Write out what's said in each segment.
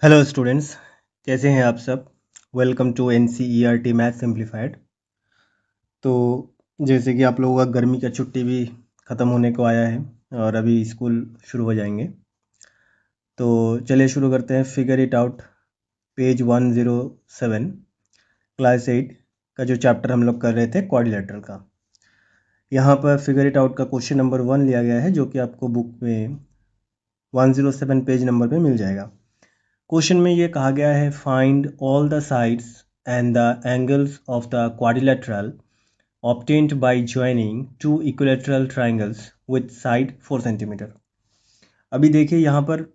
Hello students, कैसे हैं आप सब। Welcome to NCERT math simplified. तो जैसे कि आप लोगों का गर्मी का छुट्टी भी ख़त्म होने को आया है और अभी स्कूल शुरू हो जाएंगे। तो चलिए शुरू करते हैं। Figure it out, page 107, class 8 का जो चैप्टर हम लोग कर रहे थे क्वाड्रिलेटरल का। यहाँ पर फिगर इट आउट का क्वेश्चन नंबर 1 लिया गया है, जो कि आपको बुक में 107 पेज नंबर पे मिल जाएगा। क्वेश्चन में ये कहा गया है, find all the sides and the angles of the quadrilateral obtained by joining two equilateral triangles with side 4 centimetre. अभी देखिए यहाँ पर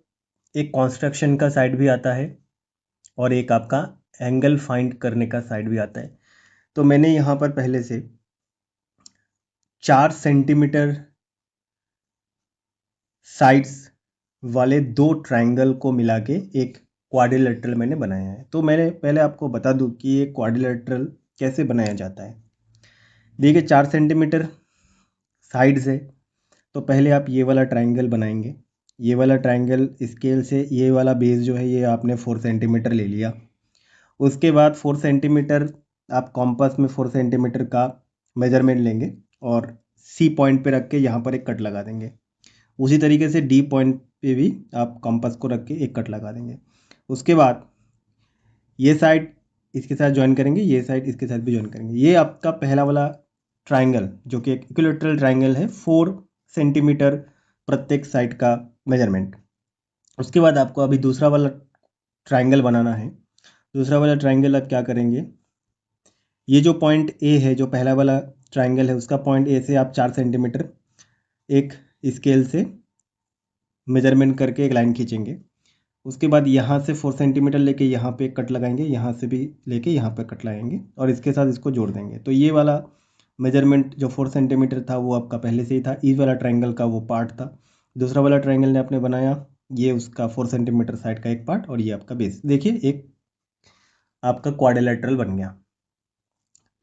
एक कॉन्स्ट्रक्शन का साइड भी आता है और एक आपका एंगल फाइंड करने का साइड भी आता है। तो मैंने यहाँ पर पहले से 4 सेंटीमीटर साइड्स वाले दो ट्रायंगल को मिला के एक क्वाड्रिलेटरल मैंने बनाया है। तो मैंने पहले आपको बता दूं कि ये क्वाड्रिलेटरल कैसे बनाया जाता है। देखिए 4 सेंटीमीटर साइड्स है, तो पहले आप ये वाला ट्रायंगल बनाएंगे। ये वाला ट्रायंगल स्केल से ये वाला बेस जो है ये आपने 4 सेंटीमीटर ले लिया। उसके बाद 4 सेंटीमीटर आप कॉम्पास में 4 सेंटीमीटर का मेजरमेंट लेंगे और सी पॉइंट पे रख के यहाँ पर एक कट लगा देंगे। उसी तरीके से डी पॉइंट पे भी आप कॉम्पास को रख के एक कट लगा देंगे। उसके बाद ये साइड इसके साथ ज्वाइन करेंगे, ये साइड इसके साथ भी ज्वाइन करेंगे। ये आपका पहला वाला ट्राइंगल जो कि एक इक्विलेटरल ट्राइंगल है, 4 सेंटीमीटर प्रत्येक साइड का मेजरमेंट। उसके बाद आपको अभी दूसरा वाला ट्राइंगल बनाना है। दूसरा वाला ट्राइंगल आप क्या करेंगे, ये जो पॉइंट ए है, जो पहला वाला ट्राइंगल है, उसका पॉइंट ए से आप 4 सेंटीमीटर एक स्केल से मेजरमेंट करके एक लाइन खींचेंगे। उसके बाद यहाँ से 4 सेंटीमीटर लेके यहाँ पे कट लगाएंगे, यहाँ से भी लेके यहाँ पे कट लगाएंगे और इसके साथ इसको जोड़ देंगे। तो ये वाला मेजरमेंट जो 4 सेंटीमीटर था वो आपका पहले से ही था, इस वाला ट्रायंगल का वो पार्ट था। दूसरा वाला ट्रायंगल ने आपने बनाया, ये उसका 4 सेंटीमीटर साइड का एक पार्ट और ये आपका बेस। देखिए एक आपका क्वाड्रिलेटरल बन गया।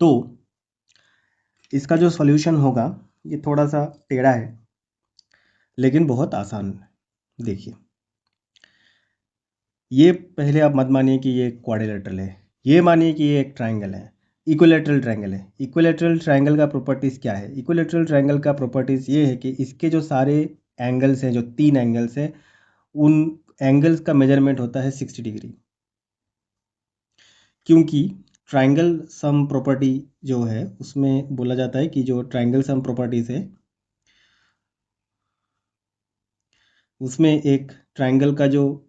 तो इसका जो सॉल्यूशन होगा ये थोड़ा सा टेढ़ा है लेकिन बहुत आसान है। देखिए ये पहले आप मत मानिए कि ये क्वाड्रिलेटरल है, ये मानिए कि ये एक ट्रायंगल है, इक्विलेटरल ट्रायंगल है। इक्विलेटरल ट्रायंगल का प्रॉपर्टीज़ क्या है? इक्विलेटरल ट्रायंगल का प्रॉपर्टीज़ ये है कि इसके जो सारे एंगल्स हैं, जो 3 एंगल्स हैं, उन एंगल्स का मेजरमेंट होता है 60 डिग्री। क्योंकि ट्रायंगल सम प्रॉपर्टी जो है उसमें बोला जाता है कि जो ट्रायंगल सम प्रॉपर्टीज़ है उसमें एक ट्रायंगल का जो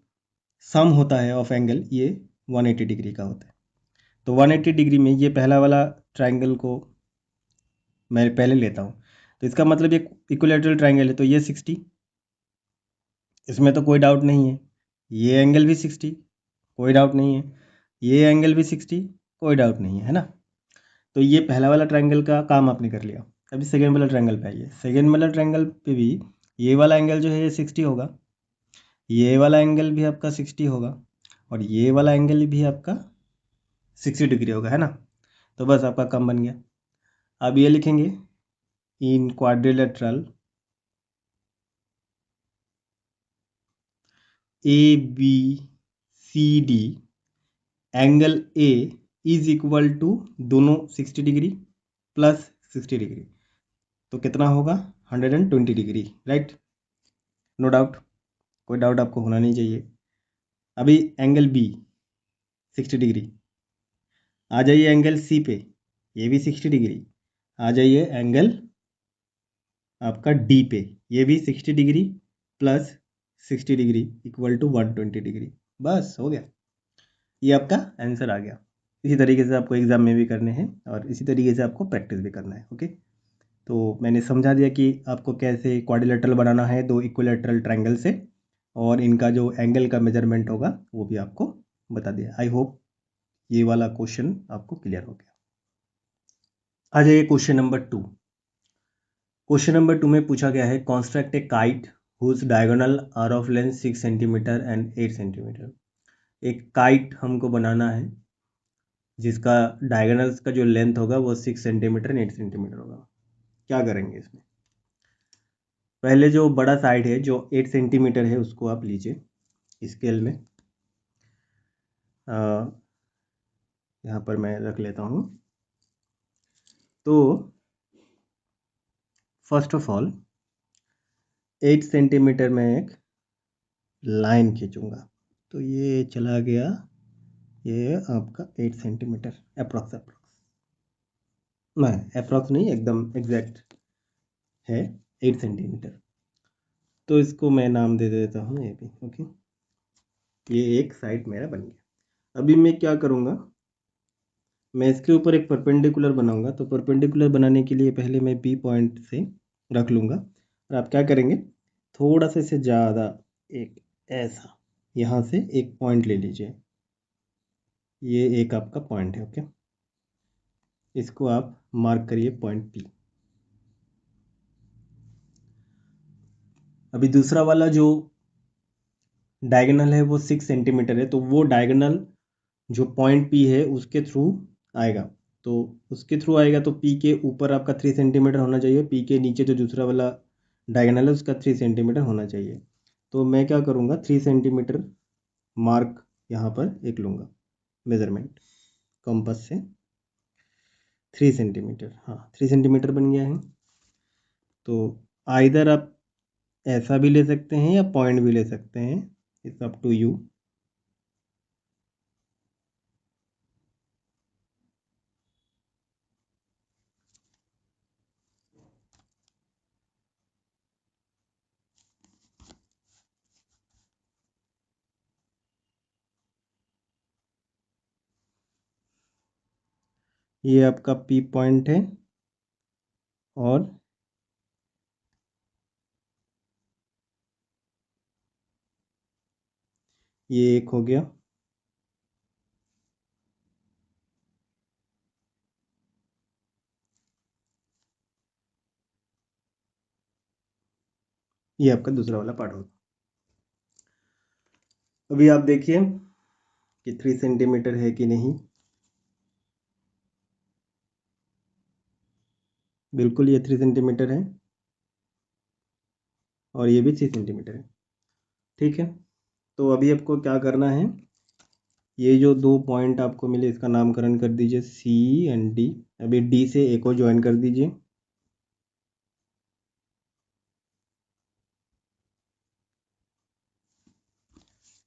सम होता है ऑफ एंगल ये 180 डिग्री का होता है। तो 180 डिग्री में ये पहला वाला ट्रायंगल को मैं पहले लेता हूँ, तो इसका मतलब ये इक्विलेटरल ट्रायंगल है, तो ये 60, इसमें तो कोई डाउट नहीं है। ये एंगल भी 60, कोई डाउट नहीं है। ये एंगल भी 60, कोई डाउट नहीं है, है ना। तो ये पहला वाला ट्रायंगल का काम आपने कर लिया। अभी सेकेंड वाला ट्रायंगल पे आइए। सेकेंड वाला ट्रायंगल पे भी ये वाला एंगल जो है ये 60 होगा, ये वाला एंगल भी आपका 60 होगा और ये वाला एंगल भी आपका 60 डिग्री होगा, है ना। तो बस आपका काम बन गया। अब ये लिखेंगे, in quadrilateral ABCD angle A is equal to दोनों 60 डिग्री प्लस 60 डिग्री, तो कितना होगा 120 डिग्री, राइट। नो डाउट, कोई डाउट आपको होना नहीं चाहिए। अभी एंगल बी 60 डिग्री, आ जाइए एंगल सी पे, ये भी 60 डिग्री। आ जाइए एंगल आपका डी पे, ये भी 60 degree plus 60 degree equal to 120 degree. बस हो गया, ये आपका आंसर आ गया। इसी तरीके से आपको एग्ज़ाम में भी करने हैं और इसी तरीके से आपको प्रैक्टिस भी करना है। ओके, तो मैंने समझा दिया कि आपको कैसे क्वाड्रिलेटरल बनाना है दो इक्विलेटरल ट्रायंगल से, और इनका जो एंगल का मेजरमेंट होगा वो भी आपको बता दिया। आई होप ये वाला क्वेश्चन आपको क्लियर हो गया। आ जाइए क्वेश्चन नंबर 2। क्वेश्चन नंबर 2 में पूछा गया है, construct a kite whose diagonal are of length 6 centimetre and 8 centimetre. एक काइट हमको बनाना है जिसका डायगोनल्स का जो लेंथ होगा वो 6 सेंटीमीटर एंड 8 सेंटीमीटर होगा। क्या करेंगे इसमें? पहले जो बड़ा साइड है जो 8 सेंटीमीटर है उसको आप लीजिए स्केल में, यहाँ पर मैं रख लेता हूँ। तो फर्स्ट ऑफ ऑल 8 सेंटीमीटर में एक लाइन खींचूंगा। तो ये चला गया, ये आपका 8 सेंटीमीटर अप्रॉक्स नहीं, अप्रॉक्स नहीं, एकदम एग्जैक्ट है 8 सेंटीमीटर। तो इसको मैं नाम दे देता हूँ ये भी। ओके, ये एक साइड मेरा बन गया। अभी मैं क्या करूँगा, मैं इसके ऊपर एक परपेंडिकुलर बनाऊंगा। तो परपेंडिकुलर बनाने के लिए पहले मैं बी पॉइंट से रख लूँगा, और आप क्या करेंगे, थोड़ा सा से ज़्यादा एक ऐसा यहाँ से एक पॉइंट ले लीजिए। ये एक आपका पॉइंट है। ओके, इसको आप मार्क करिए पॉइंट पी। अभी दूसरा वाला जो डायगोनल है वो 6 सेंटीमीटर है, तो वो डायगोनल जो पॉइंट पी है उसके थ्रू आएगा। तो उसके थ्रू आएगा तो पी के ऊपर आपका 3 सेंटीमीटर होना चाहिए, पी के नीचे जो दूसरा वाला डायगोनल है उसका 3 सेंटीमीटर होना चाहिए। तो मैं क्या करूँगा, 3 सेंटीमीटर मार्क यहाँ पर एक लूँगा, मेज़रमेंट कंपास से 3 सेंटीमीटर। हाँ, 3 सेंटीमीटर बन गया है। तो आइदर आप ऐसा भी ले सकते हैं या पॉइंट भी ले सकते हैं, इट्स अप टू यू। ये आपका पी पॉइंट है, और ये एक हो गया। ये आपका दूसरा वाला पार्ट होगा। अभी आप देखिए कि 3 सेंटीमीटर है कि नहीं। बिल्कुल ये 3 सेंटीमीटर है, और ये भी 3 सेंटीमीटर है। ठीक है, तो अभी आपको क्या करना है, ये जो दो पॉइंट आपको मिले इसका नामकरण कर दीजिए सी एंड डी। अभी डी से ए को ज्वाइन कर दीजिए।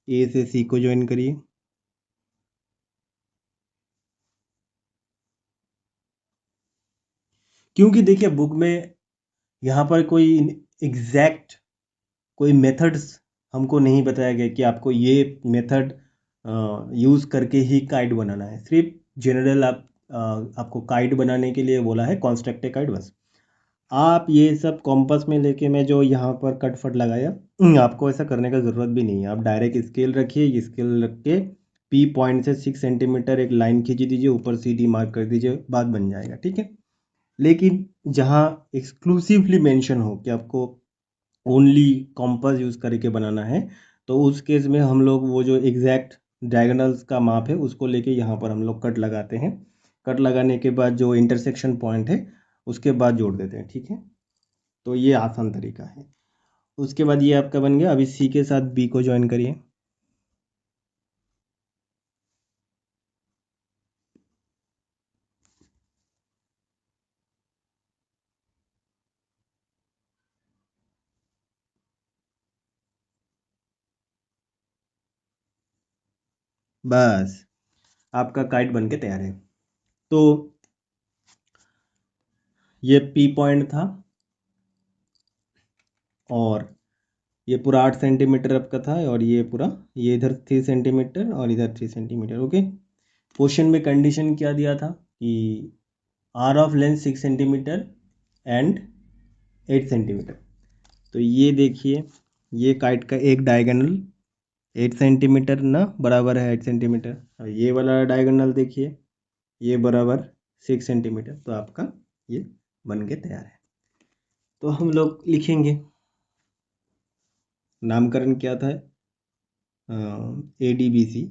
ए से सी को ज्वाइन करिए। क्योंकि देखिए बुक में यहाँ पर कोई एग्जैक्ट कोई मेथड्स हमको नहीं बताया गया कि आपको ये मेथड यूज़ करके ही काइट बनाना है। सिर्फ जनरल आपको काइट बनाने के लिए बोला है, कॉन्स्ट्रक्ट काइट बस। आप ये सब कॉम्पास में लेके मैं जो यहाँ पर कट फट लगाया, आपको ऐसा करने का ज़रूरत भी नहीं है। आप डायरेक्ट स्केल रखिए, स्केल रख के पी पॉइंट से 6 सेंटीमीटर एक लाइन खींच दीजिए, ऊपर सी डी मार्क कर दीजिए, बात बन जाएगा। ठीक है, लेकिन जहाँ एक्सक्लूसिवली मेंशन हो कि आपको ओनली कॉम्पास यूज़ करके बनाना है, तो उस केस में हम लोग वो जो एग्जैक्ट डायगोनल्स का माप है उसको लेके यहाँ पर हम लोग कट लगाते हैं। कट लगाने के बाद जो इंटरसेक्शन पॉइंट है उसके बाद जोड़ देते हैं। ठीक है, तो ये आसान तरीका है। उसके बाद ये आपका बन गया। अभी सी के साथ बी को ज्वाइन करिए। बस आपका काइट बन के तैयार है। तो ये पी पॉइंट था, और ये पूरा 8 सेंटीमीटर आपका था, और ये पूरा, ये इधर 3 सेंटीमीटर और इधर 3 सेंटीमीटर। ओके, क्वेश्चन में कंडीशन क्या दिया था कि are of length 6 centimetre and 8 centimetre. तो ये देखिए, ये काइट का एक डायगोनल 8 सेंटीमीटर ना बराबर है 8 सेंटीमीटर, और ये वाला डायगोनल देखिए, ये बराबर 6 सेंटीमीटर। तो आपका ये बन के तैयार है। तो हम लोग लिखेंगे, नामकरण क्या था, A D B C,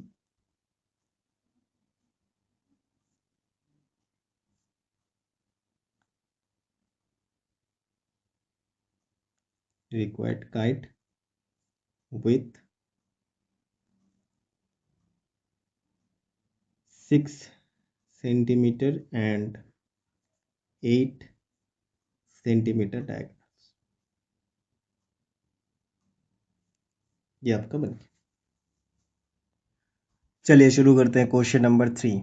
required kite with 6 centimetre and 8 centimetre diagonal. ये आपका बन गया। चलिए शुरू करते हैं क्वेश्चन नंबर 3।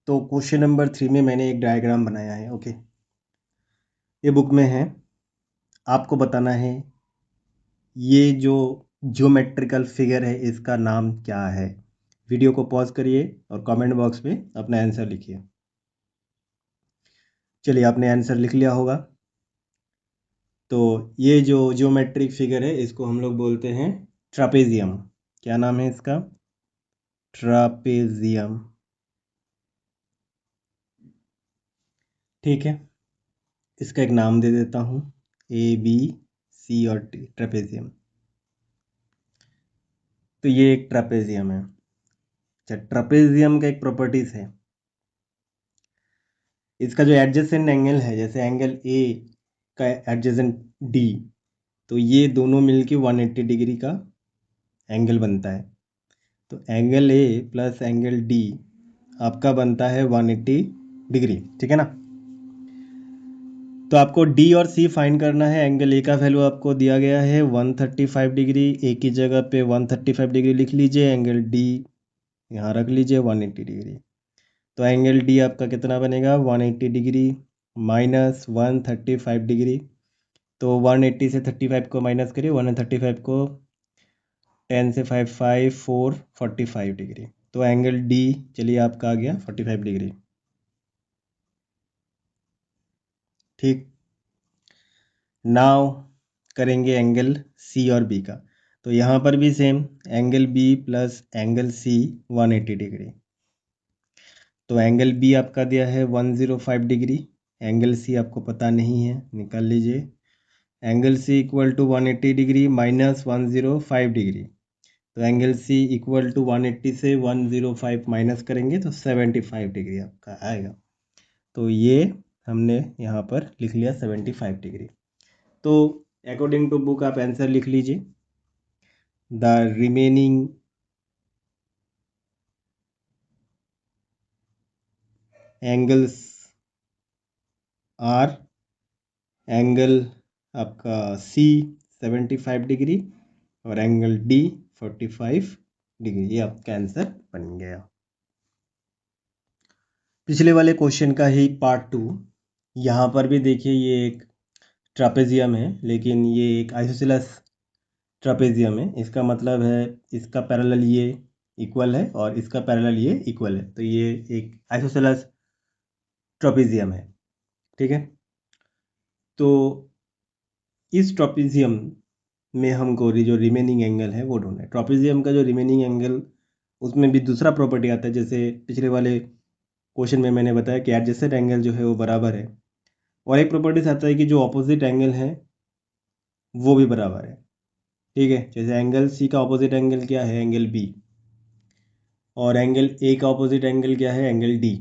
तो क्वेश्चन नंबर 3 में मैंने एक डायग्राम बनाया है। ओके, ये बुक में है। आपको बताना है ये जो ज्योमेट्रिकल फिगर है इसका नाम क्या है। वीडियो को पॉज करिए और कमेंट बॉक्स में अपना आंसर लिखिए। चलिए, आपने आंसर लिख लिया होगा। तो ये जो ज्योमेट्रिक फिगर है इसको हम लोग बोलते हैं ट्रापेजियम। क्या नाम है इसका? ट्रापेजियम। ठीक है, इसका एक नाम दे देता हूँ, ABC और T, ट्रापेजियम। तो ये एक ट्रापेजियम है। अच्छा, ट्रापेजियम का एक प्रॉपर्टीज है, इसका जो एडजेसेंट एंगल है, जैसे एंगल ए का एडजेसेंट डी, तो ये दोनों मिलके 180 डिग्री का एंगल बनता है। तो angle A plus angle D आपका बनता है 180 डिग्री। ठीक है ना? तो आपको डी और सी फाइंड करना है। एंगल ए का वैल्यू आपको दिया गया है 135 डिग्री, ए की जगह पे 135 डिग्री लिख लीजिए। एंगल डी यहाँ रख लीजिए 180 डिग्री। तो एंगल डी आपका कितना बनेगा? 180 डिग्री माइनस 135 डिग्री। तो 180 से 35 को माइनस करिए, 135 को 10 से 5 5 4 45 डिग्री। तो एंगल डी चलिए आपका आ गया 45 डिग्री। ठीक, नाउ करेंगे एंगल सी और बी का। तो यहाँ पर भी same, angle B plus angle C 180 degree. तो एंगल बी आपका दिया है 105 डिग्री, एंगल सी आपको पता नहीं है, निकाल लीजिए। Angle C equal to 180 degree minus 105 degree. तो एंगल सी इक्वल टू 180 से 105 माइनस करेंगे तो 75 डिग्री आपका आएगा। तो ये हमने यहाँ पर लिख लिया 75 डिग्री। तो अकॉर्डिंग टू बुक आप आंसर लिख लीजिए। The remaining angles are, angle आपका सी 75 डिग्री और एंगल डी 45 डिग्री। ये आपका आंसर बन गया। पिछले वाले क्वेश्चन का ही पार्ट 2। यहाँ पर भी देखिए, ये एक ट्रापेजियम है, लेकिन ये एक आइसोसेलेस ट्रापेजियम है। इसका मतलब है इसका पैरेलल ये इक्वल है और इसका पैरेलल ये इक्वल है। तो ये एक आइसोसेलेस ट्रापेजियम है। ठीक है, तो इस ट्रापेजियम में हमको जो रिमेनिंग एंगल है वो ढूंढना है। ट्रापेजियम का जो रिमेनिंग एंगल, उसमें भी दूसरा प्रॉपर्टी आता है। जैसे पिछले वाले क्वेश्चन में मैंने बताया कि एडजेसेंट एंगल जो है वो बराबर है, और एक प्रॉपर्टीज आता है कि जो ऑपोजिट एंगल है वो भी बराबर है। ठीक है, जैसे एंगल सी का ऑपोजिट एंगल क्या है? Angle B. और एंगल ए का ऑपोजिट एंगल क्या है? Angle D.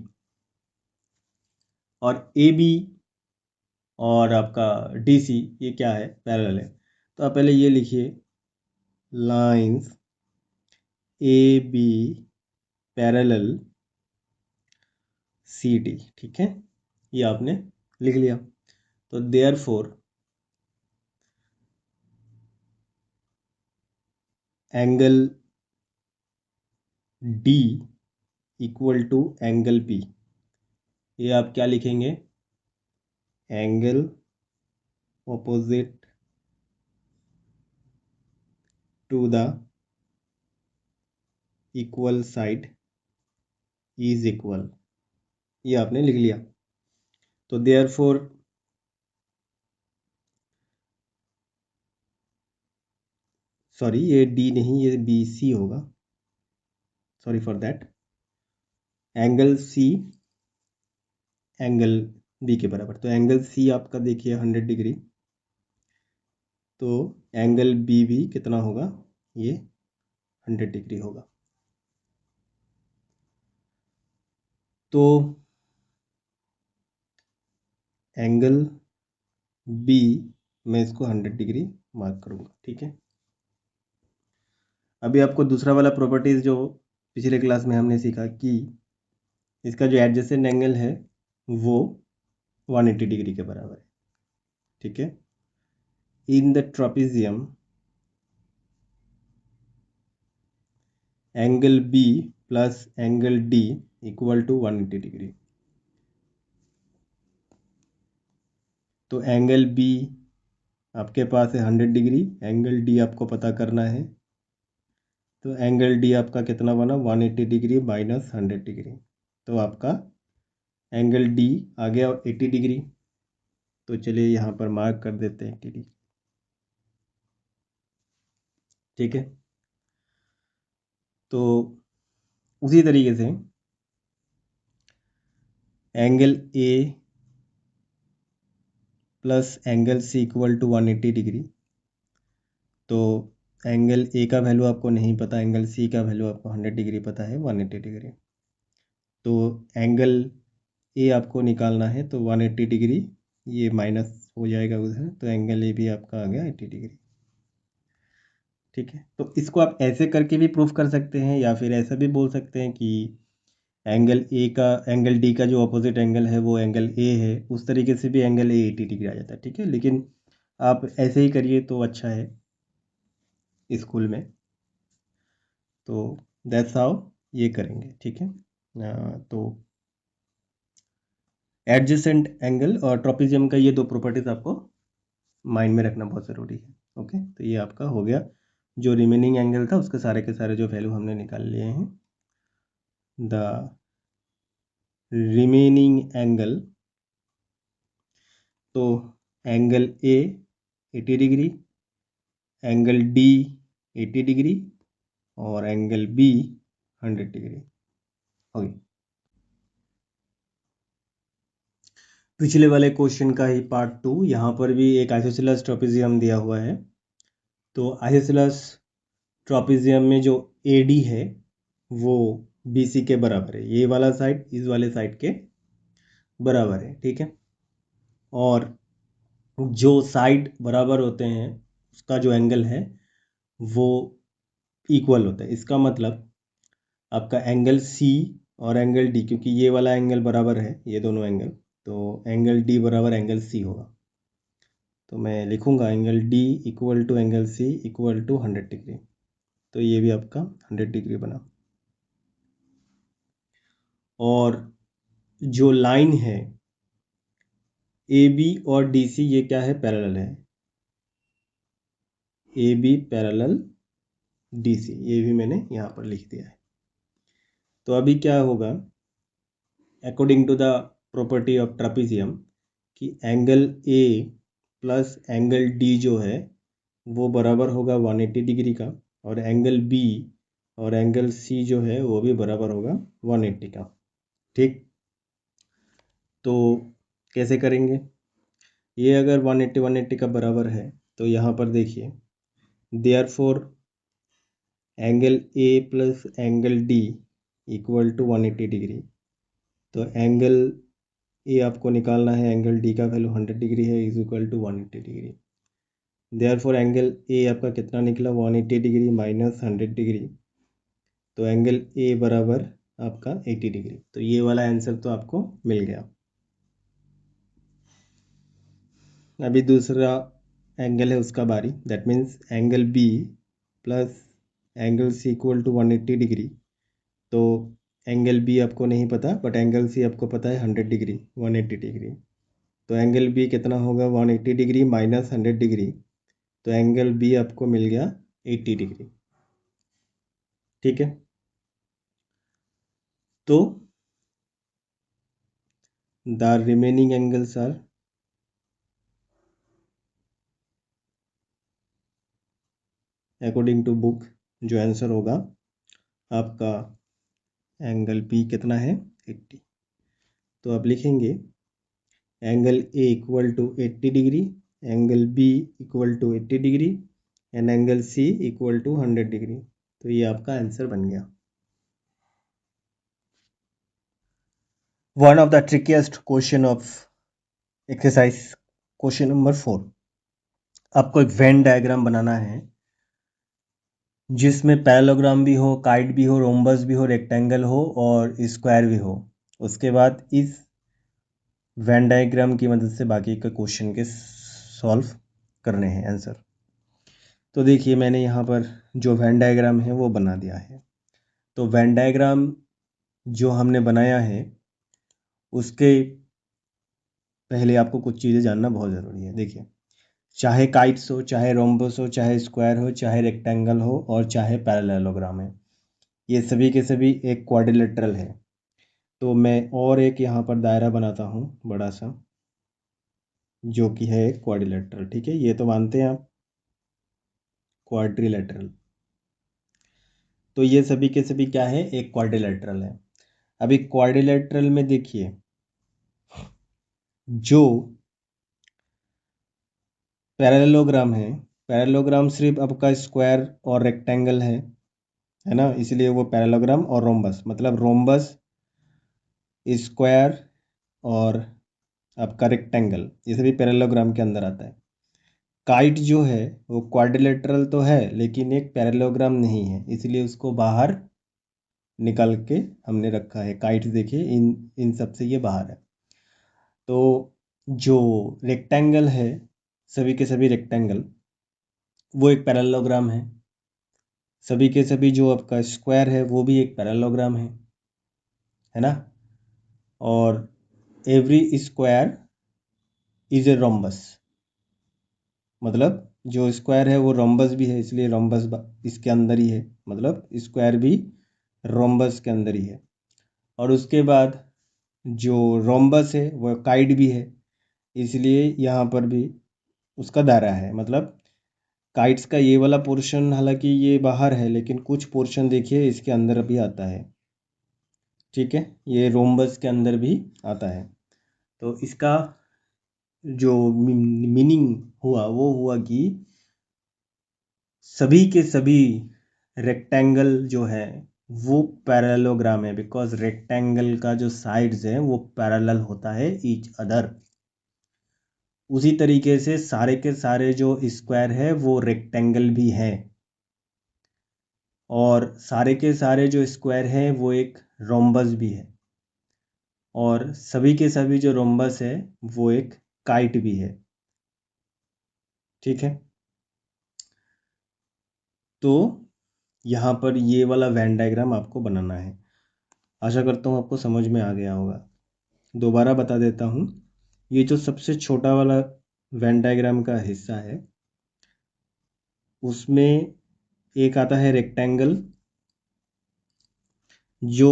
और ए बी और आपका डी सी ये क्या है? पैरेलल है। तो आप पहले ये लिखिए, lines A B parallel C D. ठीक है, ये आपने लिख लिया। तो therefore angle D equal to angle P, ये आप क्या लिखेंगे? Angle opposite to the equal side is equal. ये आपने लिख लिया। तो देयरफॉर सॉरी, ये डी नहीं, ये बी सी होगा, sorry for that. Angle C angle B के बराबर। तो एंगल सी आपका देखिए 100 डिग्री, तो एंगल बी भी कितना होगा? ये 100 डिग्री होगा। तो एंगल बी, मैं इसको 100 डिग्री मार्क करूँगा। ठीक है, अभी आपको दूसरा वाला प्रॉपर्टीज़ जो पिछले क्लास में हमने सीखा कि इसका जो एडजेसेंट एंगल है वो 180 डिग्री के बराबर है, ठीक है। In the trapezium angle B plus angle D equal to 180 degree. तो एंगल बी आपके पास है 100 डिग्री, एंगल डी आपको पता करना है। तो एंगल डी आपका कितना बना, 180 डिग्री माइनस 100 डिग्री। तो आपका एंगल डी आ गया 80 डिग्री। तो चलिए यहाँ पर मार्क कर देते हैं 80 डिग्री, ठीक है। तो उसी तरीके से angle A plus angle C equal to 180 degree. तो एंगल ए का वैल्यू आपको नहीं पता, एंगल सी का वैल्यू आपको 100 डिग्री पता है, 180 डिग्री। तो एंगल ए आपको निकालना है, तो 180 डिग्री ये माइनस हो जाएगा उधर, तो एंगल ए भी आपका आ गया 80 डिग्री, ठीक है। तो इसको आप ऐसे करके भी प्रूफ कर सकते हैं, या फिर ऐसा भी बोल सकते हैं कि एंगल डी का जो अपोजिट एंगल है वो एंगल ए है, उस तरीके से भी एंगल ए 80 डिग्री आ जाता है, ठीक है। लेकिन आप ऐसे ही करिए तो अच्छा है स्कूल में। तो दैट्स हाउ ये करेंगे, ठीक है। तो एडजेसेंट एंगल और ट्रोपेजियम का ये दो प्रॉपर्टीज आपको माइंड में रखना बहुत ज़रूरी है, ओके। तो ये आपका हो गया, जो रिमेनिंग एंगल था उसके सारे के सारे जो वैल्यू हमने निकाल लिए हैं। द रिमेनिंग एंगल, तो एंगल ए 80 डिग्री, एंगल डी 80 डिग्री और एंगल बी 100 डिग्री, ओके। पिछले वाले क्वेश्चन का ही पार्ट 2, यहाँ पर भी एक आइसोसेलेस ट्रापेजियम दिया हुआ है। तो आइसोसेलेस ट्रापेजियम में जो AD है वो BC के बराबर है, ये वाला साइड इस वाले साइड के बराबर है, ठीक है। और जो साइड बराबर होते हैं उसका जो एंगल है वो इक्वल होता है। इसका मतलब आपका एंगल C और एंगल D, क्योंकि ये वाला एंगल बराबर है ये दोनों एंगल, तो एंगल D बराबर एंगल C होगा। तो मैं लिखूंगा angle D equal to angle C equal to 100 degree. तो ये भी आपका 100 डिग्री बना। और जो लाइन है AB और DC ये क्या है, पैरेलल है। AB पैरेलल DC, ये भी मैंने यहाँ पर लिख दिया है। तो अभी क्या होगा, according to the property of trapezium, कि angle A plus angle D जो है वो बराबर होगा 180 डिग्री का, और एंगल B और एंगल C जो है वो भी बराबर होगा 180 का, ठीक। तो कैसे करेंगे, ये अगर 180 का बराबर है तो यहाँ पर देखिए, therefore angle A plus angle D equal to 180 degree. तो एंगल A आपको निकालना है, एंगल D का वैल्यू 100 डिग्री है, is equal to 180 degree. Therefore angle A आपका कितना निकला, 180 डिग्री माइनस 100 डिग्री। तो एंगल A बराबर आपका 80 डिग्री। तो ये वाला आंसर तो आपको मिल गया। अभी दूसरा एंगल है उसका बारी, that means angle B plus angle C equal to 180 degree. तो एंगल B आपको नहीं पता, बट एंगल C आपको पता है 100 डिग्री, 180 डिग्री। तो एंगल B कितना होगा, 180 डिग्री माइनस 100 डिग्री। तो एंगल B आपको मिल गया 80 डिग्री, ठीक है। तो the remaining angles are according to book, जो आंसर होगा आपका एंगल B कितना है, 80। तो आप लिखेंगे angle A equal to 80 degree, angle B equal to 80 degree and angle C equal to 100 degree. तो ये आपका आंसर बन गया। One of the trickiest question of exercise question number 4, आपको एक वेन डायग्राम बनाना है जिसमें पैरेललोग्राम भी हो, काइट भी हो, रोम्बस भी हो, रेक्टेंगल हो और स्क्वायर भी हो। उसके बाद इस वेन डायग्राम की मदद से बाकी के क्वेश्चन के सॉल्व करने हैं आंसर। तो देखिए मैंने यहाँ पर जो वेन डायग्राम है वो बना दिया है। तो वेन डायग्राम जो हमने बनाया है उसके पहले आपको कुछ चीज़ें जानना बहुत ज़रूरी है। देखिए, चाहे काइट्स हो, चाहे रोम्बस हो, चाहे स्क्वायर हो, चाहे रेक्टेंगल हो और चाहे पैरेललोग्राम है, ये सभी के सभी एक क्वाड्रिलेटरल है। तो मैं और एक यहाँ पर दायरा बनाता हूँ बड़ा सा, जो कि है एक क्वाड्रिलेटरल। ठीक है, ये तो मानते हैं आप, क्वाड्रिलेटरल। तो ये सभी के सभी क्या है, एक क्वाड्रिलेटरल है। अभी क्वाड्रिलेटरल में देखिए, जो पैरेललोग्राम है, पैरेललोग्राम सिर्फ आपका स्क्वायर और रेक्टेंगल है ना, इसलिए वो पैरेललोग्राम। और रोम्बस मतलब रोम्बस, स्क्वायर और आपका रेक्टेंगल, ये सभी पैरेललोग्राम के अंदर आता है। काइट जो है वो क्वाड्रिलेटरल तो है लेकिन एक पैरेललोग्राम नहीं है, इसलिए उसको बाहर निकाल के हमने रखा है। काइट देखिए इन सब से ये बाहर है। तो जो रेक्टेंगल है, सभी के सभी रेक्टेंगल, वो एक पैरेललोग्राम है। सभी के सभी जो आपका स्क्वायर है वो भी एक पैरेललोग्राम है ना। और every square is a rhombus, मतलब जो स्क्वायर है वो रोम्बस भी है, इसलिए रोम्बस इसके अंदर ही है, मतलब स्क्वायर भी रोम्बस के अंदर ही है। और उसके बाद जो रोम्बस है वो काइट भी है, इसलिए यहाँ पर भी उसका दायरा है। मतलब काइट्स का ये वाला पोर्शन हालांकि ये बाहर है, लेकिन कुछ पोर्शन देखिए इसके अंदर भी आता है। ठीक है, ये रोम्बस के अंदर भी आता है। तो इसका जो मीनिंग हुआ वो हुआ कि सभी के सभी रेक्टेंगल जो है वो पैरेललोग्राम है, बिकॉज रेक्टेंगल का जो साइड्स है वो पैरेलल होता है ईच अदर। उसी तरीके से सारे के सारे जो स्क्वायर है वो रेक्टेंगल भी है, और सारे के सारे जो स्क्वायर है वो एक रोम्बस भी है, और सभी के सभी जो रोम्बस है वो एक काइट भी है। ठीक है, तो यहाँ पर ये वाला वेन डायग्राम आपको बनाना है। आशा करता हूँ आपको समझ में आ गया होगा। दोबारा बता देता हूँ, ये जो सबसे छोटा वाला वेन डायग्राम का हिस्सा है उसमें एक आता है रेक्टेंगल। जो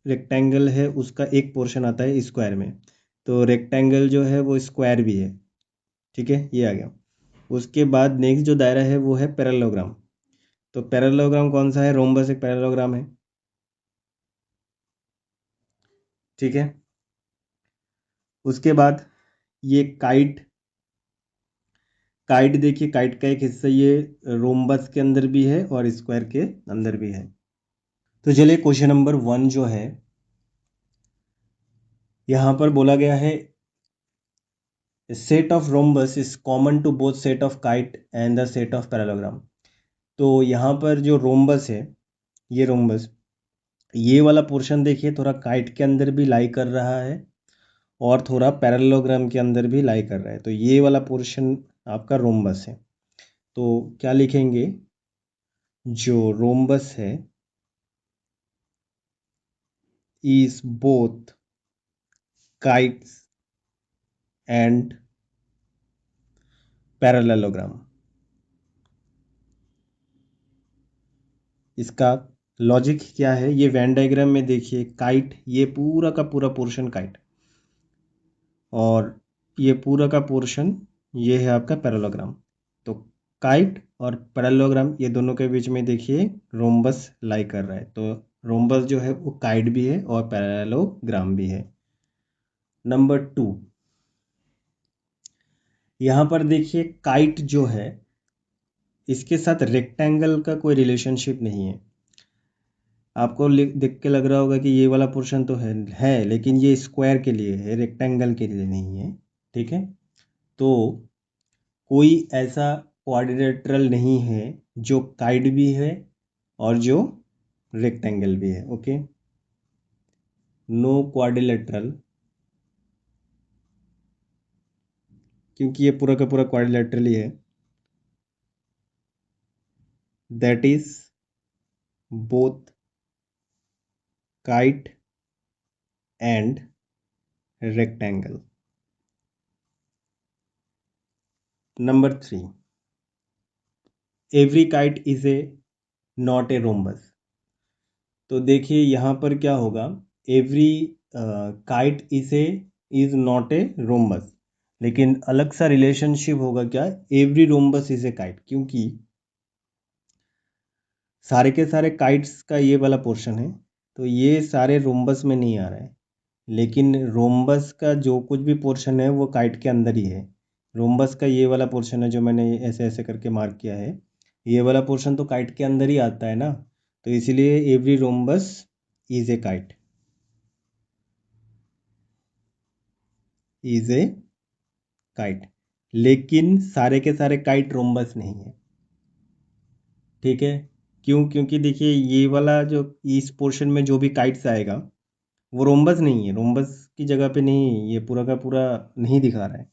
रेक्टेंगल है उसका एक पोर्शन आता है स्क्वायर में, तो रेक्टेंगल जो है वो स्क्वायर भी है। ठीक है, ये आ गया। उसके बाद नेक्स्ट जो दायरा है वो है पैरेललोग्राम। तो पैरेललोग्राम कौन सा है, रोम्बस एक पैरेललोग्राम है। ठीक है, उसके बाद ये काइट। काइट देखिए, काइट का एक हिस्सा ये रोम्बस के अंदर भी है और स्क्वायर के अंदर भी है। तो चलिए क्वेश्चन नंबर 1 जो है यहाँ पर बोला गया है, set of rhombus is common to both set of kite and the set of parallelogram. तो यहाँ पर जो रोम्बस है, ये रोम्बस, ये वाला पोर्शन देखिए थोड़ा काइट के अंदर भी लाई कर रहा है और थोड़ा पैरेललोग्राम के अंदर भी लाई कर रहा है। तो ये वाला पोर्शन आपका रोम्बस है। तो क्या लिखेंगे, जो रोम्बस है is both kites and parallelogram। इसका लॉजिक क्या है, ये वेन डायग्राम में देखिए काइट, ये पूरा का पूरा पोर्शन काइट, और ये पूरा का पोर्शन ये है आपका पैरेललोग्राम। तो काइट और पैरेललोग्राम ये दोनों के बीच में देखिए रोम्बस लाई कर रहा है। तो रोम्बस जो है वो काइट भी है और पैरेललोग्राम भी है। नंबर 2, यहाँ पर देखिए काइट जो है इसके साथ रेक्टेंगल का कोई रिलेशनशिप नहीं है। आपको देख के लग रहा होगा कि ये वाला पोर्शन तो है लेकिन ये स्क्वायर के लिए है, रेक्टेंगल के लिए नहीं है। ठीक है, तो कोई ऐसा क्वाड्रिलेटरल नहीं है जो काइट भी है और जो रेक्टेंगल भी है। ओके, नो क्वाड्रिलेटरल, क्योंकि ये पूरा का पूरा क्वाड्रिलेटरल ही है, that is both kite and rectangle. Number 3, every kite is a not a rhombus. तो देखिए यहाँ पर क्या होगा, every kite is not a rhombus, लेकिन अलग सा रिलेशनशिप होगा क्या, every rhombus is a kite, क्योंकि सारे के सारे काइट्स का ये वाला पोर्शन है, तो ये सारे रोम्बस में नहीं आ रहा है, लेकिन रोम्बस का जो कुछ भी पोर्शन है वो काइट के अंदर ही है। रोम्बस का ये वाला पोर्शन है जो मैंने ऐसे ऐसे करके मार्क किया है, ये वाला पोर्शन तो काइट के अंदर ही आता है ना, तो इसीलिए every rhombus is a kite, is a kite, लेकिन सारे के सारे काइट रोम्बस नहीं है। ठीक है, क्यों? क्योंकि देखिए ये वाला जो इस पोर्शन में जो भी काइट्स आएगा वो रोम्बस नहीं है, रोम्बस की जगह पे नहीं, ये पूरा का पूरा नहीं दिखा रहा है।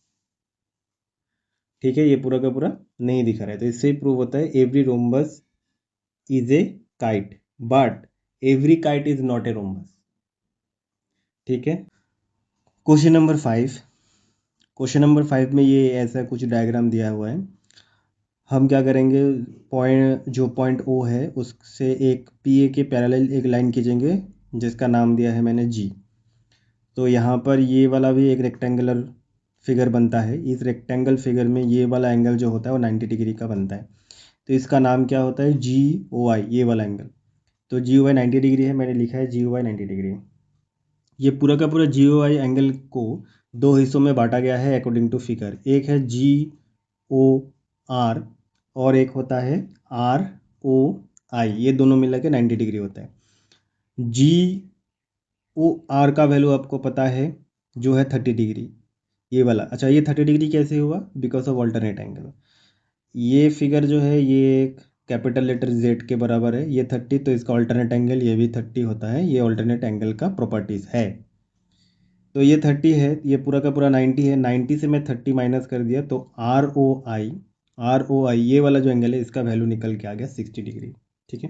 ठीक है, ये पूरा का पूरा नहीं दिखा रहा है, तो इससे ही प्रूव होता है every rhombus is a kite, but every kite is not a rhombus. ठीक है, क्वेश्चन नंबर 5। क्वेश्चन नंबर 5 में ये ऐसा कुछ डायग्राम दिया हुआ है। हम क्या करेंगे, पॉइंट जो पॉइंट ओ है उससे एक पी ए के पैरेलल एक लाइन खींचेंगे जिसका नाम दिया है मैंने जी। तो यहाँ पर ये वाला भी एक रेक्टेंगुलर फिगर बनता है, इस रेक्टेंगल फिगर में ये वाला एंगल जो होता है वो 90 डिग्री का बनता है, तो इसका नाम क्या होता है, जी ओ आई, ये वाला एंगल। तो जी ओ आई 90 डिग्री है, मैंने लिखा है जी ओ आई 90 डिग्री। ये पूरा का पूरा जी ओ आई एंगल को दो हिस्सों में बांटा गया है अकॉर्डिंग टू फिगर, एक है जी ओ आर और एक होता है आर ओ आई, ये दोनों मिला के 90 डिग्री होता है। जी ओ आर का वैल्यू आपको पता है जो है 30 डिग्री, ये वाला। अच्छा, ये 30 डिग्री कैसे हुआ, बिकॉज ऑफ ऑल्टरनेट एंगल। ये फिगर जो है ये एक कैपिटल लेटर जेड के बराबर है, ये 30, तो इसका ऑल्टरनेट एंगल ये भी 30 होता है, ये ऑल्टरनेट एंगल का प्रॉपर्टीज है। तो ये 30 है, ये पूरा का पूरा 90 है, 90 से मैं 30 माइनस कर दिया तो आर ओ आई ये वाला जो एंगल है इसका वैल्यू निकल के आ गया 60 डिग्री। ठीक है,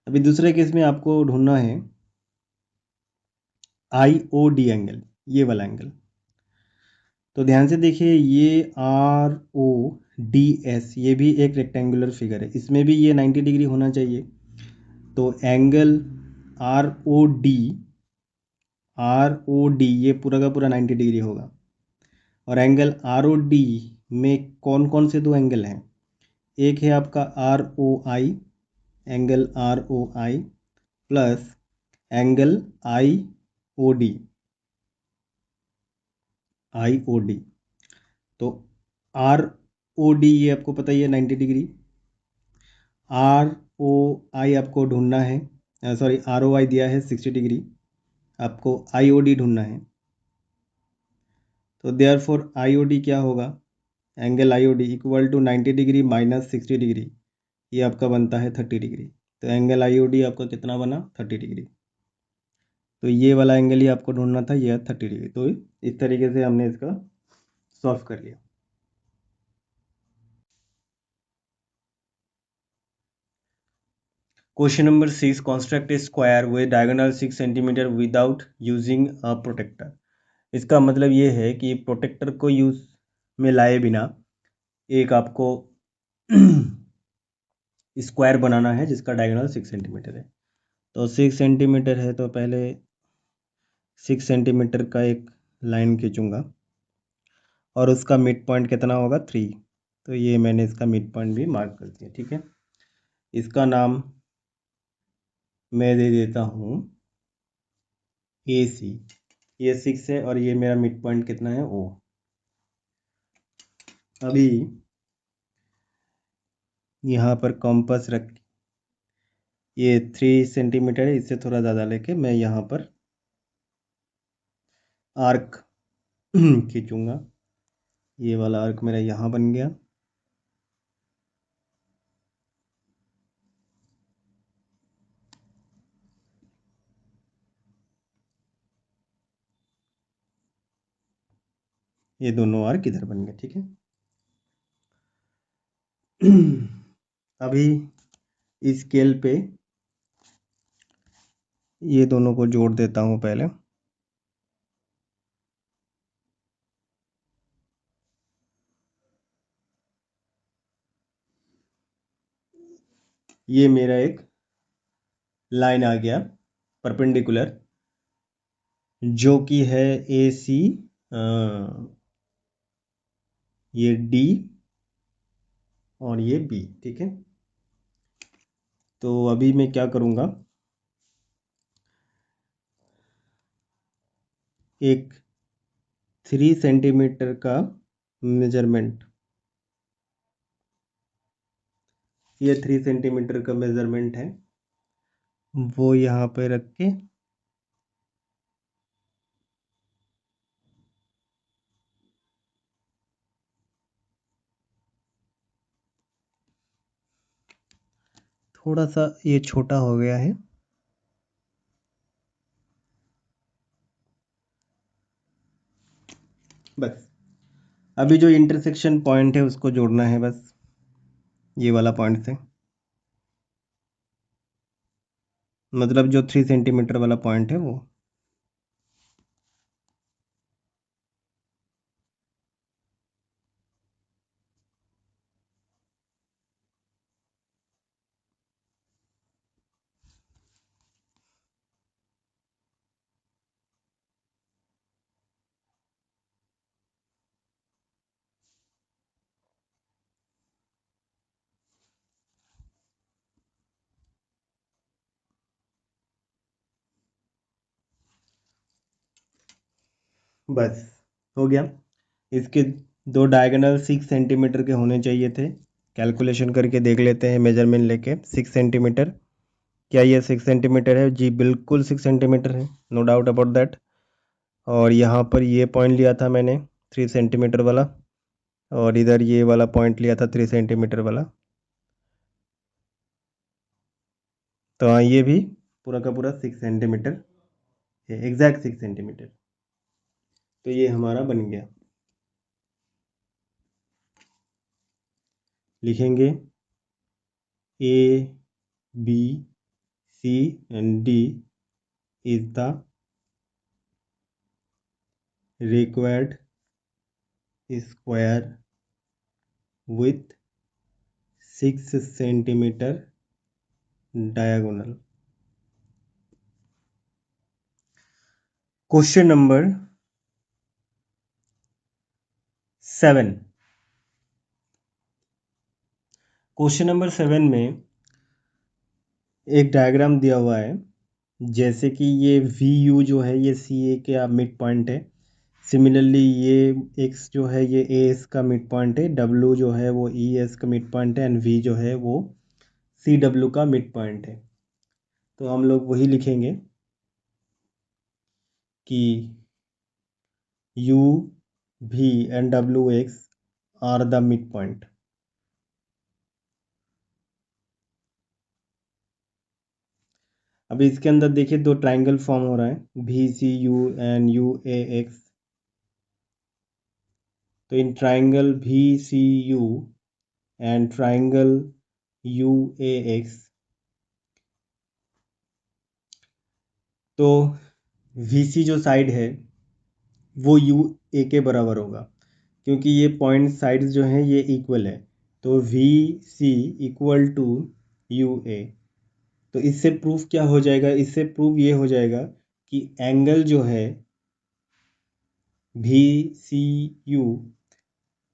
अभी दूसरे केस में आपको ढूंढना है आई ओ डी एंगल, ये वाला एंगल। तो ध्यान से देखिए, ये आर ओ डी एस ये भी एक रेक्टेंगुलर फिगर है, इसमें भी ये 90 डिग्री होना चाहिए। तो एंगल आर ओ डी ये पूरा का पूरा 90 डिग्री होगा, और एंगल आर ओ डी में कौन कौन से दो एंगल हैं, एक है आपका R O I, angle R O I plus angle I O D. तो आर ओ डी ये आपको पता ही है 90 डिग्री, आर ओ आई आपको ढूंढना है, सॉरी आर ओ आई दिया है 60 डिग्री, आपको आई ओ डी ढूंढना है। तो therefore I O D क्या होगा, angle I O D equal to 90 degree minus 60 degree, ये आपका बनता है 30 डिग्री। तो एंगल आई ओ डी आपका कितना बना, 30 डिग्री। तो ये वाला एंगल ही आपको ढूंढना था, ये 30 डिग्री। तो इस तरीके से हमने इसका सॉल्व कर लिया। Question number 6, construct a square with diagonal 6 centimetre without using a protractor. इसका मतलब ये है कि प्रोटेक्टर को यूज में लाए बिना एक आपको स्क्वायर बनाना है जिसका डायगोनल 6 सेंटीमीटर है। तो 6 सेंटीमीटर है तो पहले 6 सेंटीमीटर का एक लाइन खींचूंगा और उसका मिड पॉइंट कितना होगा, 3। तो ये मैंने इसका मिड पॉइंट भी मार्क कर दिया। ठीक है, इसका नाम मैं दे देता हूँ ए सी, ये 6 है और ये मेरा मिड पॉइंट कितना है, ओ। अभी यहाँ पर कॉम्पस रख, ये 3 सेंटीमीटर है, इससे थोड़ा ज़्यादा लेके मैं यहाँ पर आर्क खींचूंगा, ये वाला आर्क मेरा यहाँ बन गया। ये दोनों आर्क इधर बन गए, ठीक है। अभी इस स्केल पे ये दोनों को जोड़ देता हूँ पहले। ये मेरा एक लाइन आ गया परपेंडिकुलर, जो कि है ए सी, ये डी और ये बी, ठीक है। तो अभी मैं क्या करूँगा, एक 3 सेंटीमीटर का मेजरमेंट, ये 3 सेंटीमीटर का मेजरमेंट है, वो यहाँ पे रख के थोड़ा सा ये छोटा हो गया है। बस अभी जो इंटरसेक्शन पॉइंट है उसको जोड़ना है, बस ये वाला पॉइंट से, मतलब जो 3 सेंटीमीटर वाला पॉइंट है वो। बस हो गया। इसके दो डायगोनल 6 सेंटीमीटर के होने चाहिए थे। कैलकुलेशन करके देख लेते हैं, मेजरमेंट लेके। 6 सेंटीमीटर, क्या ये 6 सेंटीमीटर है? जी बिल्कुल 6 सेंटीमीटर है, नो डाउट अबाउट दैट। और यहाँ पर ये पॉइंट लिया था मैंने 3 सेंटीमीटर वाला, और इधर ये वाला पॉइंट लिया था 3 सेंटीमीटर वाला। तो हाँ, ये भी पूरा का पूरा 6 सेंटीमीटर है, एग्जैक्ट 6 सेंटीमीटर। तो ये हमारा बन गया। लिखेंगे A B C and D is the required square with 6 centimeter diagonal. Question number 7। Question number 7 में एक डायग्राम दिया हुआ है, जैसे कि ये वी यू जो है ये सी ए का मिड पॉइंट है। सिमिलरली ये एक्स जो है ये ए एस का मिड पॉइंट है, डब्ल्यू जो है वो ई एस का मिड पॉइंट है, एंड वी जो है वो सी डब्ल्यू का मिड पॉइंट है। तो हम लोग वही लिखेंगे कि U V and W X are the mid point. अभी इसके अंदर देखिए दो ट्राइंगल फॉर्म हो रहा है, V C U and U A X. तो in triangle V C U and triangle U A X, तो वी सी जो साइड है वो यू ए के बराबर होगा, क्योंकि ये पॉइंट साइड्स जो हैं ये इक्वल है। तो V C equal to U A. तो इससे प्रूफ क्या हो जाएगा? इससे प्रूफ ये हो जाएगा कि एंगल जो है वी सी यू,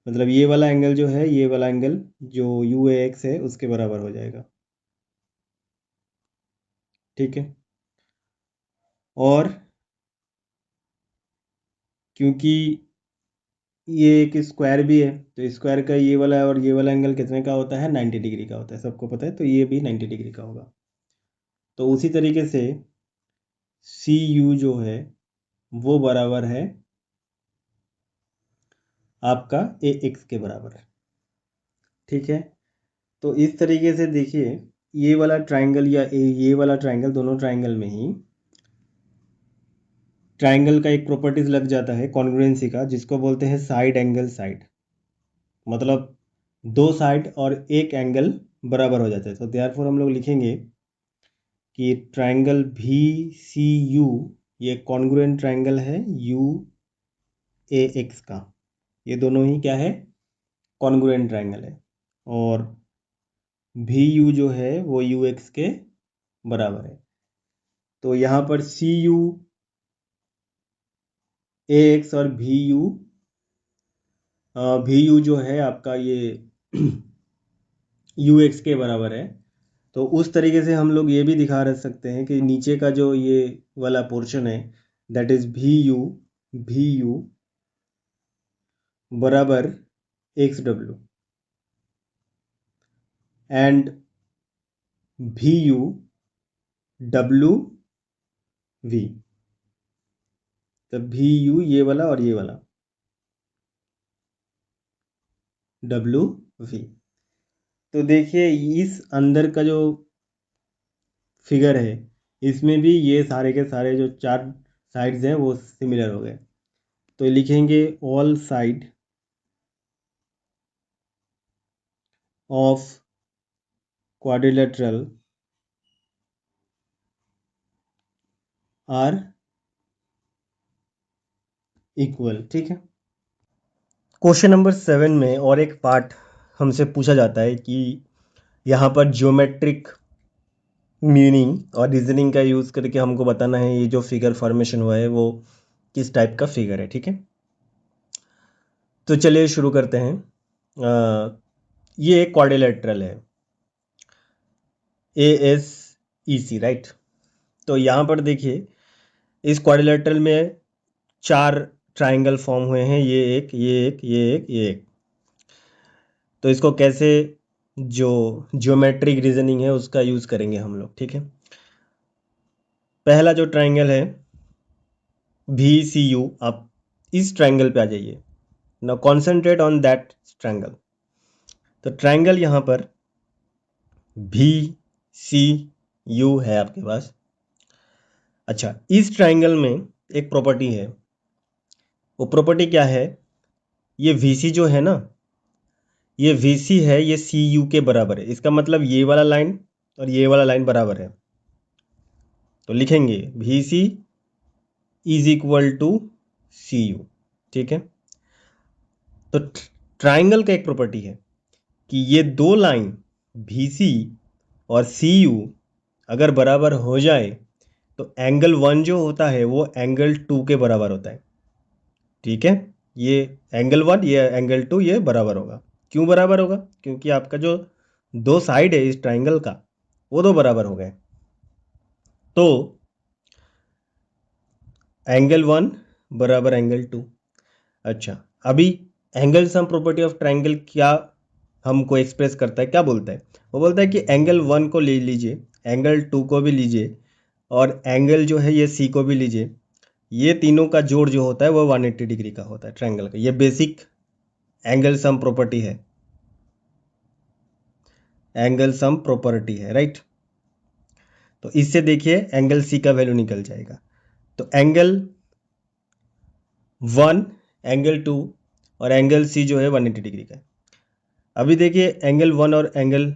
मतलब ये वाला एंगल जो है, ये वाला एंगल जो यू ए एक्स है उसके बराबर हो जाएगा, ठीक है। और क्योंकि ये एक स्क्वायर भी है, तो स्क्वायर का ये वाला और ये वाला एंगल कितने का होता है? 90 डिग्री का होता है, सबको पता है। तो ये भी 90 डिग्री का होगा। तो उसी तरीके से सी यू जो है वो बराबर है आपका ए एक्स के बराबर है, ठीक है। तो इस तरीके से देखिए, ये वाला ट्राइंगल या ये वाला ट्राइंगल, दोनों ट्राइंगल में ही ट्राइंगल का एक प्रॉपर्टीज लग जाता है कॉन्ग्रुएंसी का, जिसको बोलते हैं साइड एंगल साइड, मतलब दो साइड और एक एंगल बराबर हो जाता है। तो देयरफॉर हम लोग लिखेंगे कि ट्राइंगल भी सी यू ये कॉन्ग्रुएंट ट्राइंगल है यू ए एक्स का, ये दोनों ही क्या है, कॉन्ग्रुएंट ट्राइंगल है। और भी यू जो है वो यू एक्स के बराबर है। तो यहाँ पर सी यू ए एक्स और भी यू जो है आपका ये यू एक्स के बराबर है। तो उस तरीके से हम लोग ये भी दिखा रह सकते हैं कि नीचे का जो ये वाला पोर्शन है दैट इज भी यू बराबर एक्स डब्ल्यू एंड भी यू डब्ल्यू वी। तो भी यू ये वाला और ये वाला डब्ल्यू वी। तो देखिए इस अंदर का जो फिगर है इसमें भी ये सारे के सारे जो चार साइड्स हैं वो सिमिलर हो गए। तो लिखेंगे all side of quadrilateral are equal. ठीक है। क्वेश्चन नंबर 7 में और एक पार्ट हमसे पूछा जाता है कि यहाँ पर ज्योमेट्रिक मीनिंग और रीजनिंग का यूज़ करके हमको बताना है ये जो फिगर फॉर्मेशन हुआ है वो किस टाइप का फिगर है। ठीक है। तो चलिए शुरू करते हैं। ये एक क्वाड्रिलेटरल है ASEC, राइट। तो यहाँ पर देखिए इस क्वाड्रिलेटरल में चार ट्राइंगल फॉर्म हुए हैं, ये एक, ये एक, ये एक, ये एक। तो इसको कैसे जो ज्योमेट्रिक रीजनिंग है उसका यूज़ करेंगे हम लोग। ठीक है। पहला जो ट्राइंगल है VCU, आप इस ट्राइंगल पे आ जाइए। Now concentrate on that triangle. तो ट्राइंगल यहाँ पर VCU है आपके पास। अच्छा, इस ट्राइंगल में एक प्रॉपर्टी है, वो प्रॉपर्टी क्या है, ये VC जो है ना, ये VC है, ये CU के बराबर है। इसका मतलब ये वाला लाइन और ये वाला लाइन बराबर है। तो लिखेंगे VC is equal to CU। ठीक है। तो ट्राइंगल का एक प्रॉपर्टी है कि ये दो लाइन VC और CU अगर बराबर हो जाए तो एंगल 1 जो होता है वो एंगल 2 के बराबर होता है। ठीक है। ये एंगल 1 ये एंगल 2 ये बराबर होगा। क्यों बराबर होगा? क्योंकि आपका जो दो साइड है इस ट्राइंगल का वो दो बराबर हो गए। तो एंगल 1 बराबर एंगल 2। अच्छा, अभी angle sum property of triangle क्या हमको एक्सप्रेस करता है, क्या बोलता है? वो बोलता है कि एंगल 1 को ले लीजिए, एंगल 2 को भी लीजिए और एंगल जो है ये C को भी लीजिए। ये तीनों का जोड़ जो होता है वो 180 डिग्री का होता है ट्राइंगल का। ये बेसिक एंगल सम प्रॉपर्टी है, एंगल सम प्रॉपर्टी है, राइट। तो इससे देखिए एंगल C का वैल्यू निकल जाएगा। तो एंगल 1, एंगल 2 और एंगल C जो है 180 डिग्री का है। अभी देखिए एंगल 1 और एंगल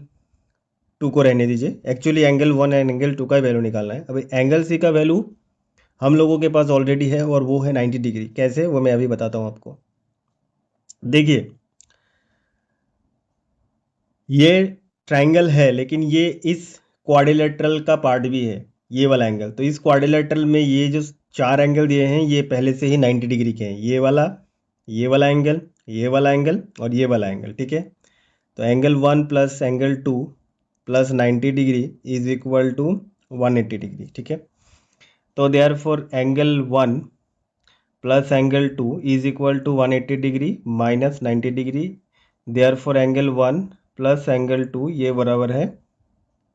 2 को रहने दीजिए, एक्चुअली एंगल 1 एंड एंगल 2 का वैल्यू निकालना है। अभी एंगल C का वैल्यू हम लोगों के पास ऑलरेडी है और वो है 90 डिग्री। कैसे, वो मैं अभी बताता हूँ आपको। देखिए ये ट्राइंगल है लेकिन ये इस क्वाड्रिलेटरल का पार्ट भी है, ये वाला एंगल। तो इस क्वाड्रिलेटरल में ये जो चार एंगल दिए हैं ये पहले से ही 90 डिग्री के हैं, ये वाला एंगल, ये वाला एंगल और ये वाला एंगल। ठीक है। तो angle 1 plus angle 2 plus 90 degree is equal to 180 degree. ठीक है। तो therefore angle 1 plus angle 2 is equal to 180 degree minus 90 degree. Therefore angle 1 plus angle 2 ये बराबर है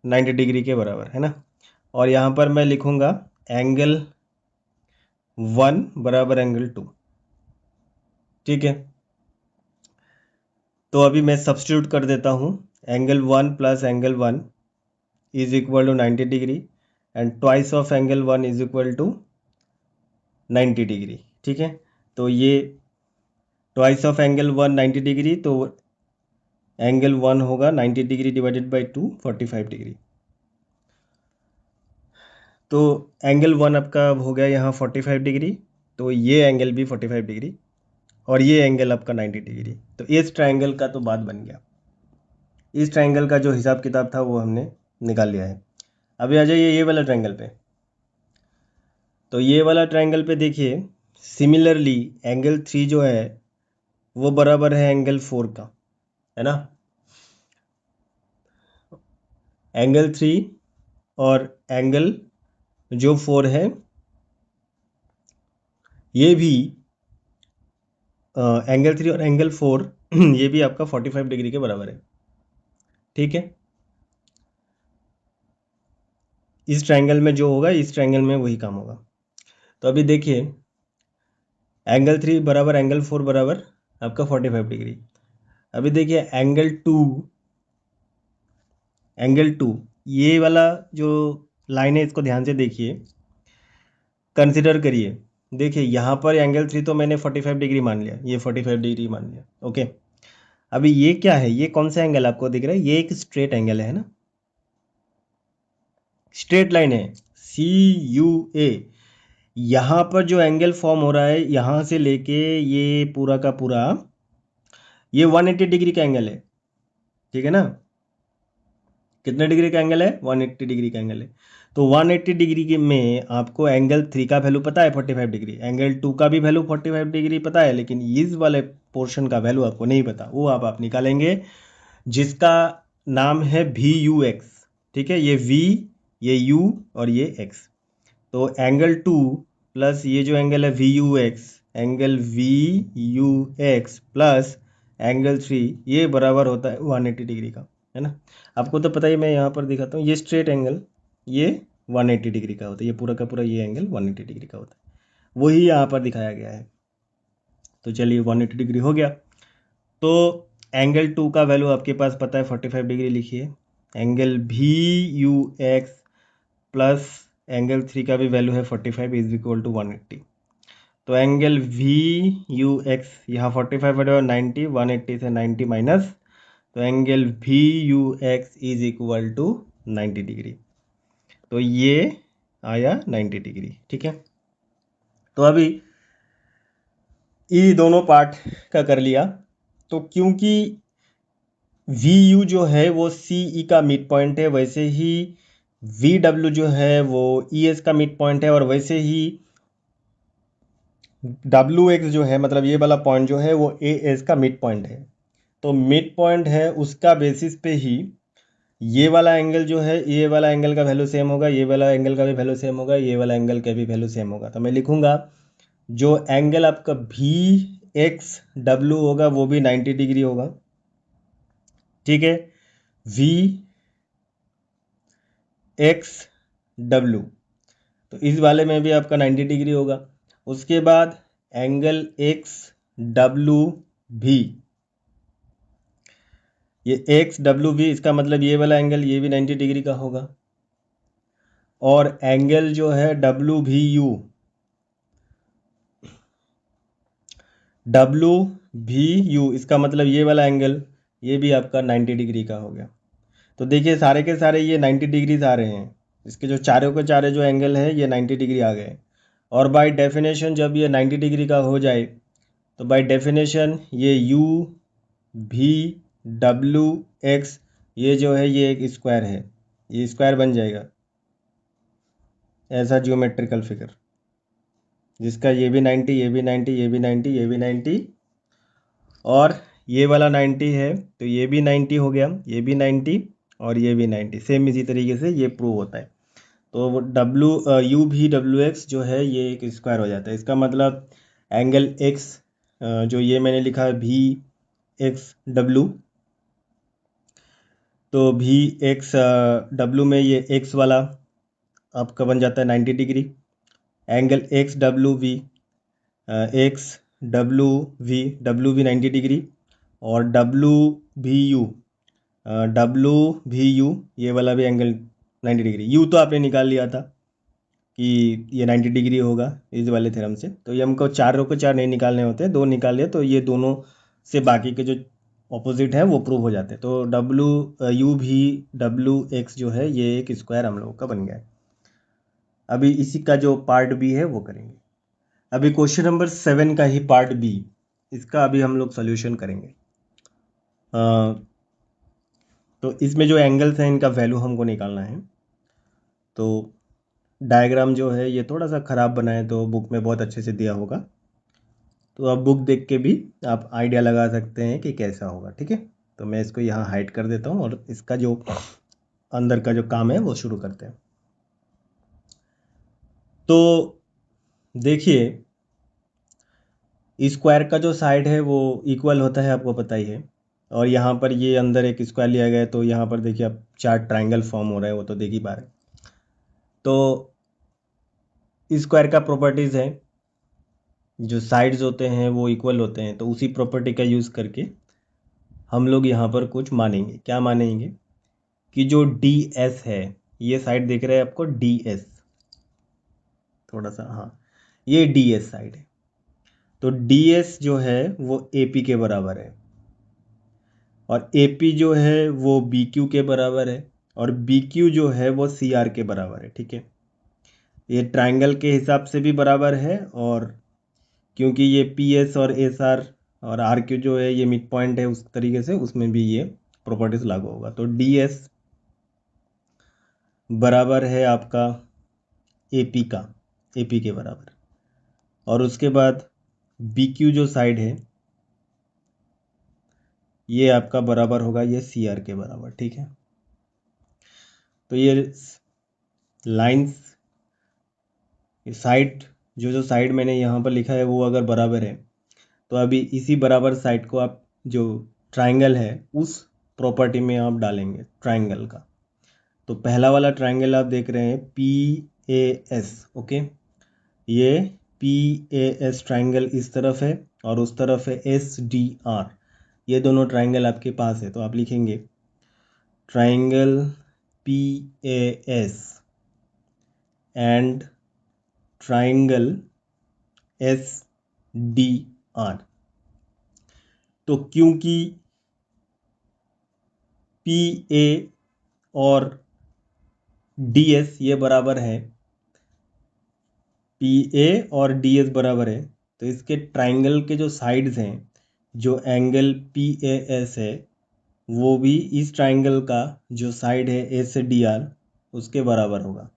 90 डिग्री के बराबर, है ना। और यहाँ पर मैं लिखूँगा एंगल 1 बराबर एंगल 2। ठीक है। तो अभी मैं सब्स्टिट्यूट कर देता हूँ। Angle 1 plus angle 1 is equal to 90 degree and twice of angle 1 is equal to 90 degree, ठीक है। तो ये ट्वाइस ऑफ एंगल 1 90 डिग्री, तो एंगल 1 होगा 90 डिग्री डिवाइडेड बाई 2 45 डिग्री। तो एंगल 1 आपका हो गया यहाँ 45 डिग्री, तो ये एंगल भी 45 डिग्री और ये एंगल आपका 90 डिग्री। तो इस ट्रायंगल का तो बात बन गया। इस ट्रायंगल का जो हिसाब किताब था वो हमने निकाल लिया है। अभी आ जाइए ये वाला ट्रायंगल पे। तो ये वाला ट्रायंगल पे देखिए, सिमिलरली एंगल 3 जो है वो बराबर है एंगल 4 का, है ना। एंगल 3 और एंगल जो 4 है ये भी एंगल 3 और एंगल 4 ये भी आपका 45 डिग्री के बराबर है, ठीक है। इस ट्रायंगल में जो होगा इस ट्रायंगल में वही काम होगा। तो अभी देखिए, एंगल 3 बराबर एंगल 4 बराबर आपका 45 डिग्री। अभी देखिए एंगल 2 ये वाला जो लाइन है इसको ध्यान से देखिए, कंसिडर करिए। देखिए यहाँ पर एंगल 3 तो मैंने 45 डिग्री मान लिया, ये 45 डिग्री मान लिया, ओके। अभी ये क्या है, ये कौन सा एंगल आपको दिख रहा है, ये एक स्ट्रेट एंगल है ना, स्ट्रेट लाइन है CUA। यहाँ पर जो एंगल फॉर्म हो रहा है यहाँ से लेके ये पूरा का पूरा ये 180 डिग्री का एंगल है, ठीक है ना। कितने डिग्री का एंगल है, 180 डिग्री का एंगल है। तो 180 डिग्री के में आपको एंगल 3 का वैल्यू पता है 45 डिग्री, एंगल 2 का भी वैल्यू 45 डिग्री पता है, लेकिन इस वाले पोर्शन का वैल्यू आपको नहीं पता, वो आप निकालेंगे, जिसका नाम है VUX, ठीक है। ये V, ये U और ये X। तो एंगल 2 प्लस ये जो एंगल है VUX, angle VUX plus angle 3, ये बराबर होता है 180 डिग्री का, है ना। आपको तो पता ही, मैं यहाँ पर दिखाता हूँ, ये स्ट्रेट एंगल ये 180 डिग्री का होता है, ये पूरा का पूरा ये एंगल 180 डिग्री का होता है, वही यहाँ पर दिखाया गया है। तो चलिए 180 डिग्री हो गया। तो एंगल 2 का वैल्यू आपके पास पता है 45 डिग्री, लिखिए। एंगल VUX प्लस एंगल 3 का भी वैल्यू है 45 इज इक्वल टू 180। तो एंगल VUX यहाँ 45 बटे 90, 180 से 90 माइनस, तो angle VUX is equal to 90 degree. तो ये आया 90 डिग्री, ठीक है। तो अभी ये दोनों पार्ट का कर लिया। तो क्योंकि VU जो है वो CE का मिड पॉइंट है, वैसे ही VW जो है वो ES का मिड पॉइंट है, और वैसे ही WX जो है मतलब ये वाला पॉइंट जो है वो AS का मिड पॉइंट है। तो मिड पॉइंट है उसका बेसिस पे ही ये वाला एंगल जो है, ये वाला एंगल का वैल्यू सेम होगा, ये वाला एंगल का भी वैल्यू सेम होगा, ये वाला एंगल का भी वैल्यू सेम होगा। तो मैं लिखूंगा जो एंगल आपका VXW होगा वो भी 90 डिग्री होगा, ठीक है। VXW, तो इस वाले में भी आपका 90 डिग्री होगा। उसके बाद एंगल XWV, ये XWV इसका मतलब ये वाला एंगल ये भी 90 डिग्री का होगा। और एंगल जो है WVU, इसका मतलब ये वाला एंगल ये भी आपका 90 डिग्री का हो गया। तो देखिए सारे के सारे ये 90 डिग्रीज आ रहे हैं, इसके जो चारों के चारे जो एंगल है ये 90 डिग्री आ गए। और बाय डेफिनेशन जब ये 90 डिग्री का हो जाए तो बाय डेफिनेशन ये UVWX ये जो है ये एक स्क्वायर है, ये स्क्वायर बन जाएगा, ऐसा जियोमेट्रिकल फिगर जिसका ये भी 90, ये भी 90, ये भी 90, ये भी 90 और ये वाला 90 है, तो ये भी 90 हो गया, ये भी 90 और ये भी 90, सेम इसी तरीके से ये प्रूव होता है। तो वो UVWX जो है ये एक स्क्वायर हो जाता है। इसका मतलब एंगल X जो ये मैंने लिखा है VXW, तो VXW में ये X वाला आपका बन जाता है 90 degree. Angle XWV WV 90 degree और WVU ये वाला भी एंगल 90 डिग्री। U तो आपने निकाल लिया था, कि ये 90 डिग्री होगा इस वाले थ्योरम से। तो ये हमको 4 को 4 नहीं निकालने होते, 2 निकाल लिए तो ये दोनों से बाकी के जो ऑपोजिट है वो प्रूव हो जाते हैं। तो WX जो है ये एक स्क्वायर हम लोगों का बन गया है। अभी इसी का जो पार्ट बी है वो करेंगे। अभी क्वेश्चन नंबर 7 का ही पार्ट बी, इसका अभी हम लोग सोल्यूशन करेंगे। तो इसमें जो एंगल्स हैं इनका वैल्यू हमको निकालना है। तो डायग्राम जो है ये थोड़ा सा ख़राब बना है, तो बुक में बहुत अच्छे से दिया होगा, तो आप बुक देख के भी आप आइडिया लगा सकते हैं कि कैसा होगा। ठीक है, तो मैं इसको यहाँ हाइड कर देता हूँ और इसका जो अंदर का जो काम है वो शुरू करते हैं। तो देखिए, स्क्वायर का जो साइड है वो इक्वल होता है, आपको पता ही है। और यहाँ पर ये अंदर एक स्क्वायर लिया गया है, तो यहाँ पर देखिए अब 4 ट्राइंगल फॉर्म हो रहा है, वो तो देख ही पा रहे हैं। तो स्क्वायर का प्रॉपर्टीज़ है, जो साइड्स होते हैं वो इक्वल होते हैं, तो उसी प्रॉपर्टी का यूज़ करके हम लोग यहाँ पर कुछ मानेंगे। क्या मानेंगे कि जो DS है, ये साइड दिख रहा है आपको DS, थोड़ा सा, हाँ, ये DS साइड है। तो DS जो है वो AP के बराबर है, और AP जो है वो BQ के बराबर है, और BQ जो है वो CR के बराबर है। ठीक है, ये ट्राइंगल के हिसाब से भी बराबर है, और क्योंकि ये PS और SR और RQ जो है ये मिड पॉइंट है, उस तरीके से उसमें भी ये प्रॉपर्टीज लागू होगा। तो DS बराबर है आपका AP का, AP के बराबर, और उसके बाद BQ जो साइड है ये आपका बराबर होगा ये CR के बराबर। ठीक है, तो ये लाइंस साइड, जो साइड मैंने यहाँ पर लिखा है वो अगर बराबर है, तो अभी इसी बराबर साइड को आप जो ट्राइंगल है उस प्रॉपर्टी में आप डालेंगे ट्राइंगल का। तो पहला वाला ट्राइंगल आप देख रहे हैं PAS, ओके, ये PAS ट्राइंगल इस तरफ है और उस तरफ है SDR, ये दोनों ट्राइंगल आपके पास है। तो आप लिखेंगे triangle PAS and triangle SDR। तो क्योंकि PA और DS ये बराबर है, PA और DS बराबर है, तो इसके ट्राइंगल के जो साइड्स हैं, जो एंगल PAS है वो भी इस ट्राइंगल का जो साइड है SDR उसके बराबर होगा।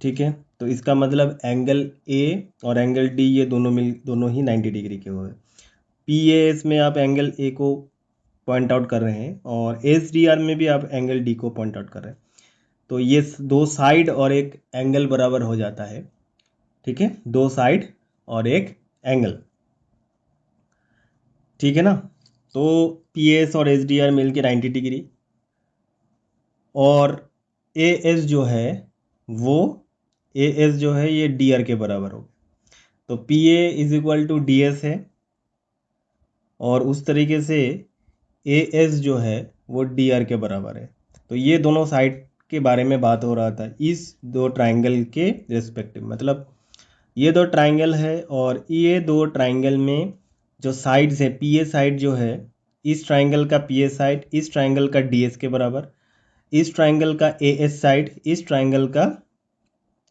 ठीक है, तो इसका मतलब एंगल A और एंगल D ये दोनों ही 90 डिग्री के हुए। PAS में आप एंगल A को पॉइंट आउट कर रहे हैं और SDR में भी आप एंगल D को पॉइंट आउट कर रहे हैं, तो ये दो साइड और एक एंगल बराबर हो जाता है। ठीक है, दो साइड और एक एंगल, ठीक है ना। तो PAS और SDR मिलके 90 डिग्री, और AS जो है वो AS जो है ये DR के बराबर हो, तो PA is equal to DS है, और उस तरीके से AS जो है वो DR के बराबर है। तो ये दोनों साइड के बारे में बात हो रहा था इस दो ट्राइंगल के रिस्पेक्टिव, मतलब ये दो ट्राइंगल है और ये दो ट्राइंगल में जो साइड्स है, PA साइड जो है इस ट्राइंगल का PA साइड इस ट्राइंगल का DS के बराबर, इस ट्राइंगल का AS साइड इस ट्राइंगल का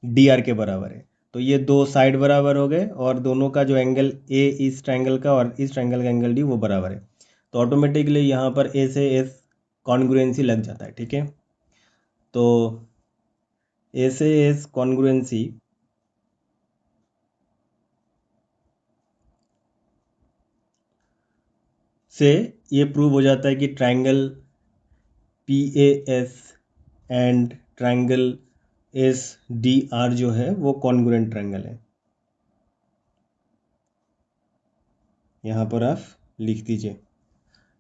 DR के बराबर है। तो ये दो साइड बराबर हो गए, और दोनों का जो एंगल A इस ट्राइंगल का और इस ट्राइंगल का एंगल D वो बराबर है, तो ऑटोमेटिकली यहाँ पर A से S कॉन्ग्रुएंसी लग जाता है। ठीक है, तो A से S कॉन्ग्रुएंसी से ये प्रूव हो जाता है कि triangle PAS and triangle SDR जो है वो कॉन्ग्रुएंट ट्राइंगल है। यहाँ पर आप लिख दीजिए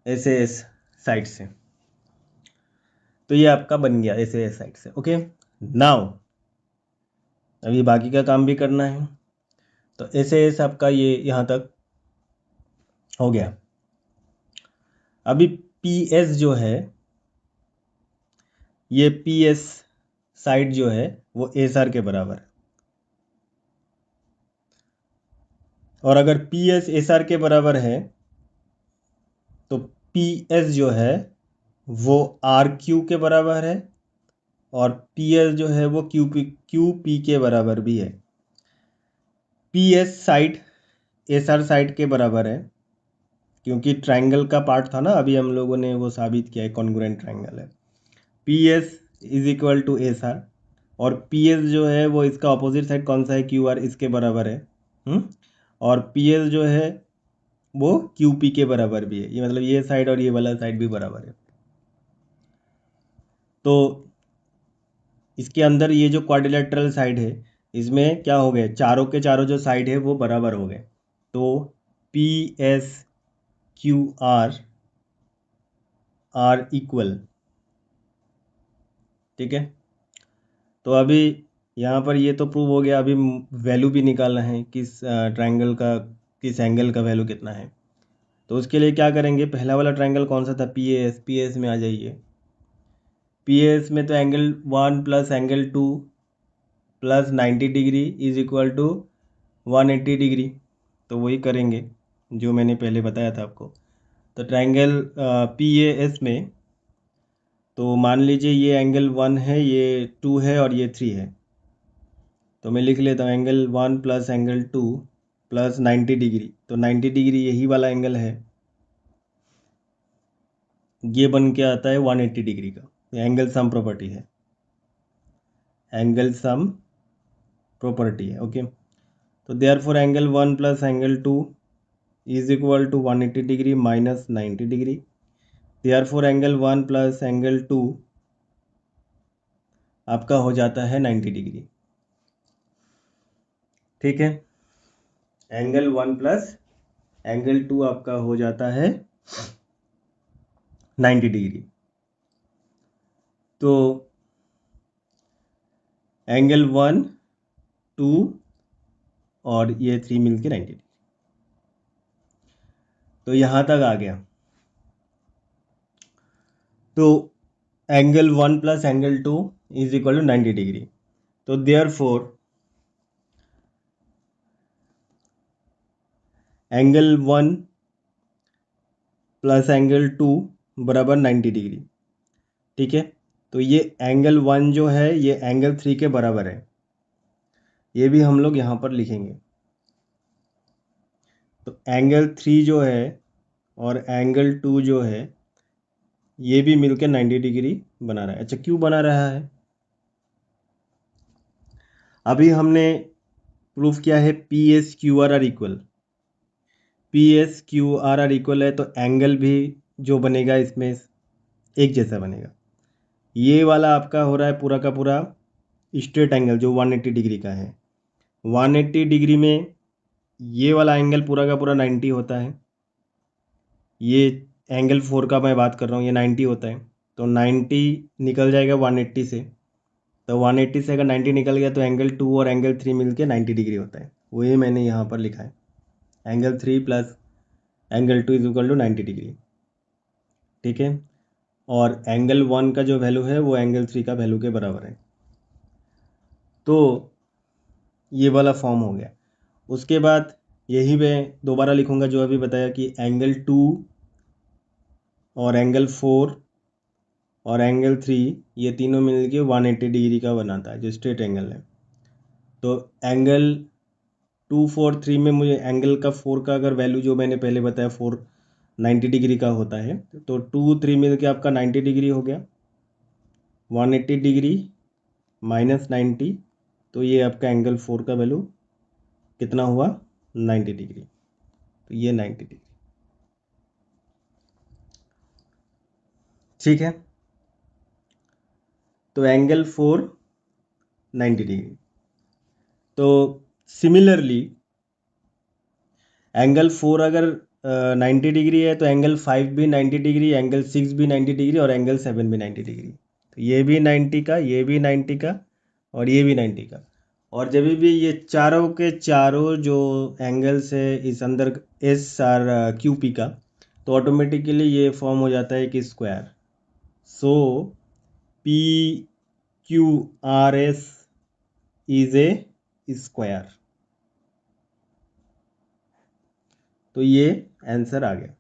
SAS साइड से, तो ये आपका बन गया SAS साइड से। ओके, नाउ अभी बाकी का काम भी करना है, तो SAS आपका ये यहाँ तक हो गया। अभी PS जो है ये PS साइड जो है वो एस आर के बराबर है, और अगर पी एस एस आर के बराबर है तो पी एस जो है वो आर क्यू के बराबर है, और पी एस जो है वो क्यू पी के बराबर भी है। P S side S R side के बराबर है, क्योंकि ट्रायंगल का पार्ट था ना, अभी हम लोगों ने वो साबित किया है, कॉन्ग्रुएंट ट्रायंगल है। P S is equal to S R, और पी एस जो है वो इसका ऑपोजिट साइड कौन सा है, क्यू आर, इसके बराबर है। और पी एस जो है वो क्यू पी के बराबर भी है, ये मतलब ये साइड और ये वाला साइड भी बराबर है। तो इसके अंदर ये जो क्वाड्रिलेटरल साइड है, इसमें क्या हो गए, चारों के चारों जो साइड है वो बराबर हो गए। तो P S Q R are equal, ठीक है। तो अभी यहाँ पर ये तो प्रूव हो गया, अभी वैल्यू भी निकालना है किस ट्रायंगल का, किस एंगल का वैल्यू कितना है। तो उसके लिए क्या करेंगे, पहला वाला ट्रायंगल कौन सा था, पी एस, पी एस में आ जाइए। पी एस में तो angle 1 plus angle 2 plus 90 degree is equal to 180 degree. तो वही करेंगे जो मैंने पहले बताया था आपको। तो ट्रायंगल पी ए एस में तो मान लीजिए ये एंगल 1 है, ये 2 है और ये 3 है। तो मैं लिख लेता हूँ angle 1 plus angle 2 plus 90 degree. तो 90 डिग्री यही वाला एंगल है, ये बन के आता है 180 डिग्री का। ये एंगल सम प्रॉपर्टी है, एंगल सम प्रॉपर्टी है, ओके। तो therefore angle 1 plus angle 2 is equal to 180 degree minus 90 degree. Therefore angle 1 plus angle 2 आपका हो जाता है 90 डिग्री, ठीक है। एंगल 1 प्लस एंगल 2 आपका हो जाता है 90 डिग्री। तो एंगल 1 2 और ये 3 मिलके 90 डिग्री, तो यहाँ तक आ गया। तो angle 1 plus angle 2 is equal to 90 degree. तो देयरफॉर एंगल 1 प्लस एंगल 2 बराबर 90 डिग्री, ठीक है। तो ये एंगल 1 जो है ये एंगल 3 के बराबर है, ये भी हम लोग यहाँ पर लिखेंगे। तो एंगल 3 जो है और एंगल 2 जो है ये भी मिलकर 90 डिग्री बना रहा है। अच्छा, क्यों बना रहा है, अभी हमने प्रूफ किया है P S Q R are equal. P S Q R are equal है तो एंगल भी जो बनेगा इसमें एक जैसा बनेगा। ये वाला आपका हो रहा है पूरा का पूरा स्ट्रेट एंगल जो 180 डिग्री का है। 180 डिग्री में ये वाला एंगल पूरा का पूरा 90 होता है। ये एंगल 4 का मैं बात कर रहा हूँ, ये 90 होता है। तो 90 निकल जाएगा 180 से, तो 180 से अगर 90 निकल गया तो एंगल 2 और एंगल 3 मिलके 90 डिग्री होता है। वही मैंने यहाँ पर लिखा है, angle 3 plus angle 2 is equal to 90 degree, ठीक है। और एंगल 1 का जो वैल्यू है वो एंगल 3 का वैल्यू के बराबर है। तो ये वाला फॉर्म हो गया। उसके बाद यही मैं दोबारा लिखूँगा जो अभी बताया कि एंगल 2 और एंगल 4 और एंगल 3 ये तीनों मिलके 180 डिग्री का बनाता है जो स्ट्रेट एंगल है। तो एंगल 2 4 3 में मुझे एंगल का 4 का अगर वैल्यू जो मैंने पहले बताया 4 90 डिग्री का होता है, तो 2 3 मिलके आपका 90 डिग्री हो गया। 180 डिग्री माइनस 90, तो ये आपका एंगल 4 का वैल्यू कितना हुआ, 90 डिग्री। तो ये 90 डिग्री, ठीक है। तो एंगल 4 90 डिग्री। तो सिमिलरली एंगल 4 अगर 90 डिग्री है तो एंगल 5 भी 90 डिग्री, एंगल 6 भी 90 डिग्री और एंगल 7 भी 90 डिग्री। तो ये भी 90 का, ये भी 90 का और ये भी 90 का। और जब भी ये चारों के चारों जो एंगल्स है इस अंदर एस आर क्यू पी का, तो ऑटोमेटिकली ये फॉर्म हो जाता है कि square. So P QRS is a square. तो ये आंसर आ गया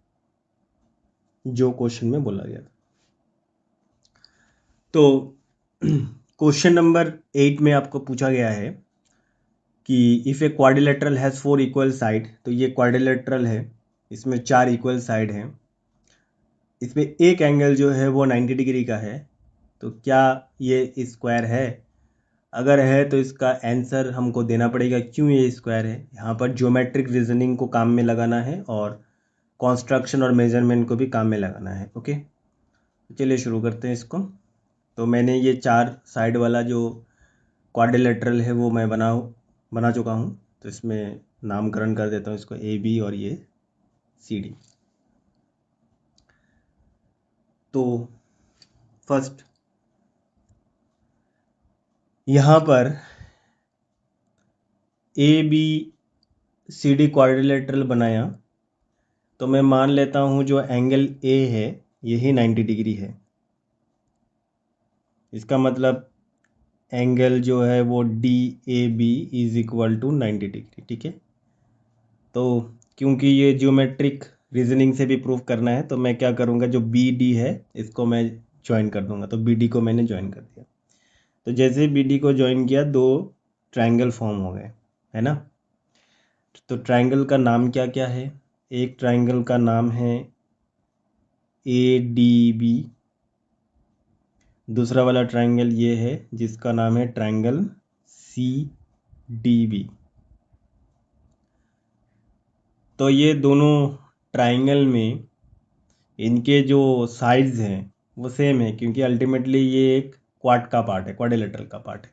जो क्वेश्चन में बोला गया था। तो क्वेश्चन नंबर 8 में आपको पूछा गया है कि if a quadrilateral has 4 equal side, तो ये क्वाड्रिलेटरल है, इसमें 4 इक्वल साइड हैं, इसमें एक एंगल जो है वो 90 डिग्री का है, तो क्या ये स्क्वायर है? अगर है तो इसका आंसर हमको देना पड़ेगा क्यों ये स्क्वायर है। यहाँ पर ज्योमेट्रिक रीजनिंग को काम में लगाना है और कंस्ट्रक्शन और मेजरमेंट को भी काम में लगाना है। ओके, चलिए शुरू करते हैं इसको। तो मैंने ये 4 साइड वाला जो क्वाड्रिलेटरल है वो मैं बना चुका हूँ। तो इसमें नामकरण कर देता हूँ इसको AB और ये CD। तो फर्स्ट यहाँ पर ABCD क्वाड्रिलेटरल बनाया, तो मैं मान लेता हूँ जो एंगल A है यही 90 डिग्री है। इसका मतलब एंगल जो है वो DAB is equal to 90 degree. ठीक है, तो क्योंकि ये ज्योमेट्रिक रीजनिंग से भी प्रूव करना है तो मैं क्या करूँगा, जो BD है इसको मैं ज्वाइन कर दूंगा। तो BD को मैंने ज्वाइन कर दिया। तो जैसे ही BD को ज्वाइन किया, 2 ट्रायंगल फॉर्म हो गए, है ना। तो ट्रायंगल का नाम क्या क्या है? एक ट्रायंगल का नाम है ADB, दूसरा वाला ट्रायंगल ये है जिसका नाम है ट्रायंगल CDB। तो ये दोनों ट्रायंगल में इनके जो साइड्स हैं वो सेम है, क्योंकि अल्टीमेटली ये एक क्वाड का पार्ट है, क्वाड्रिलेटरल का पार्ट है।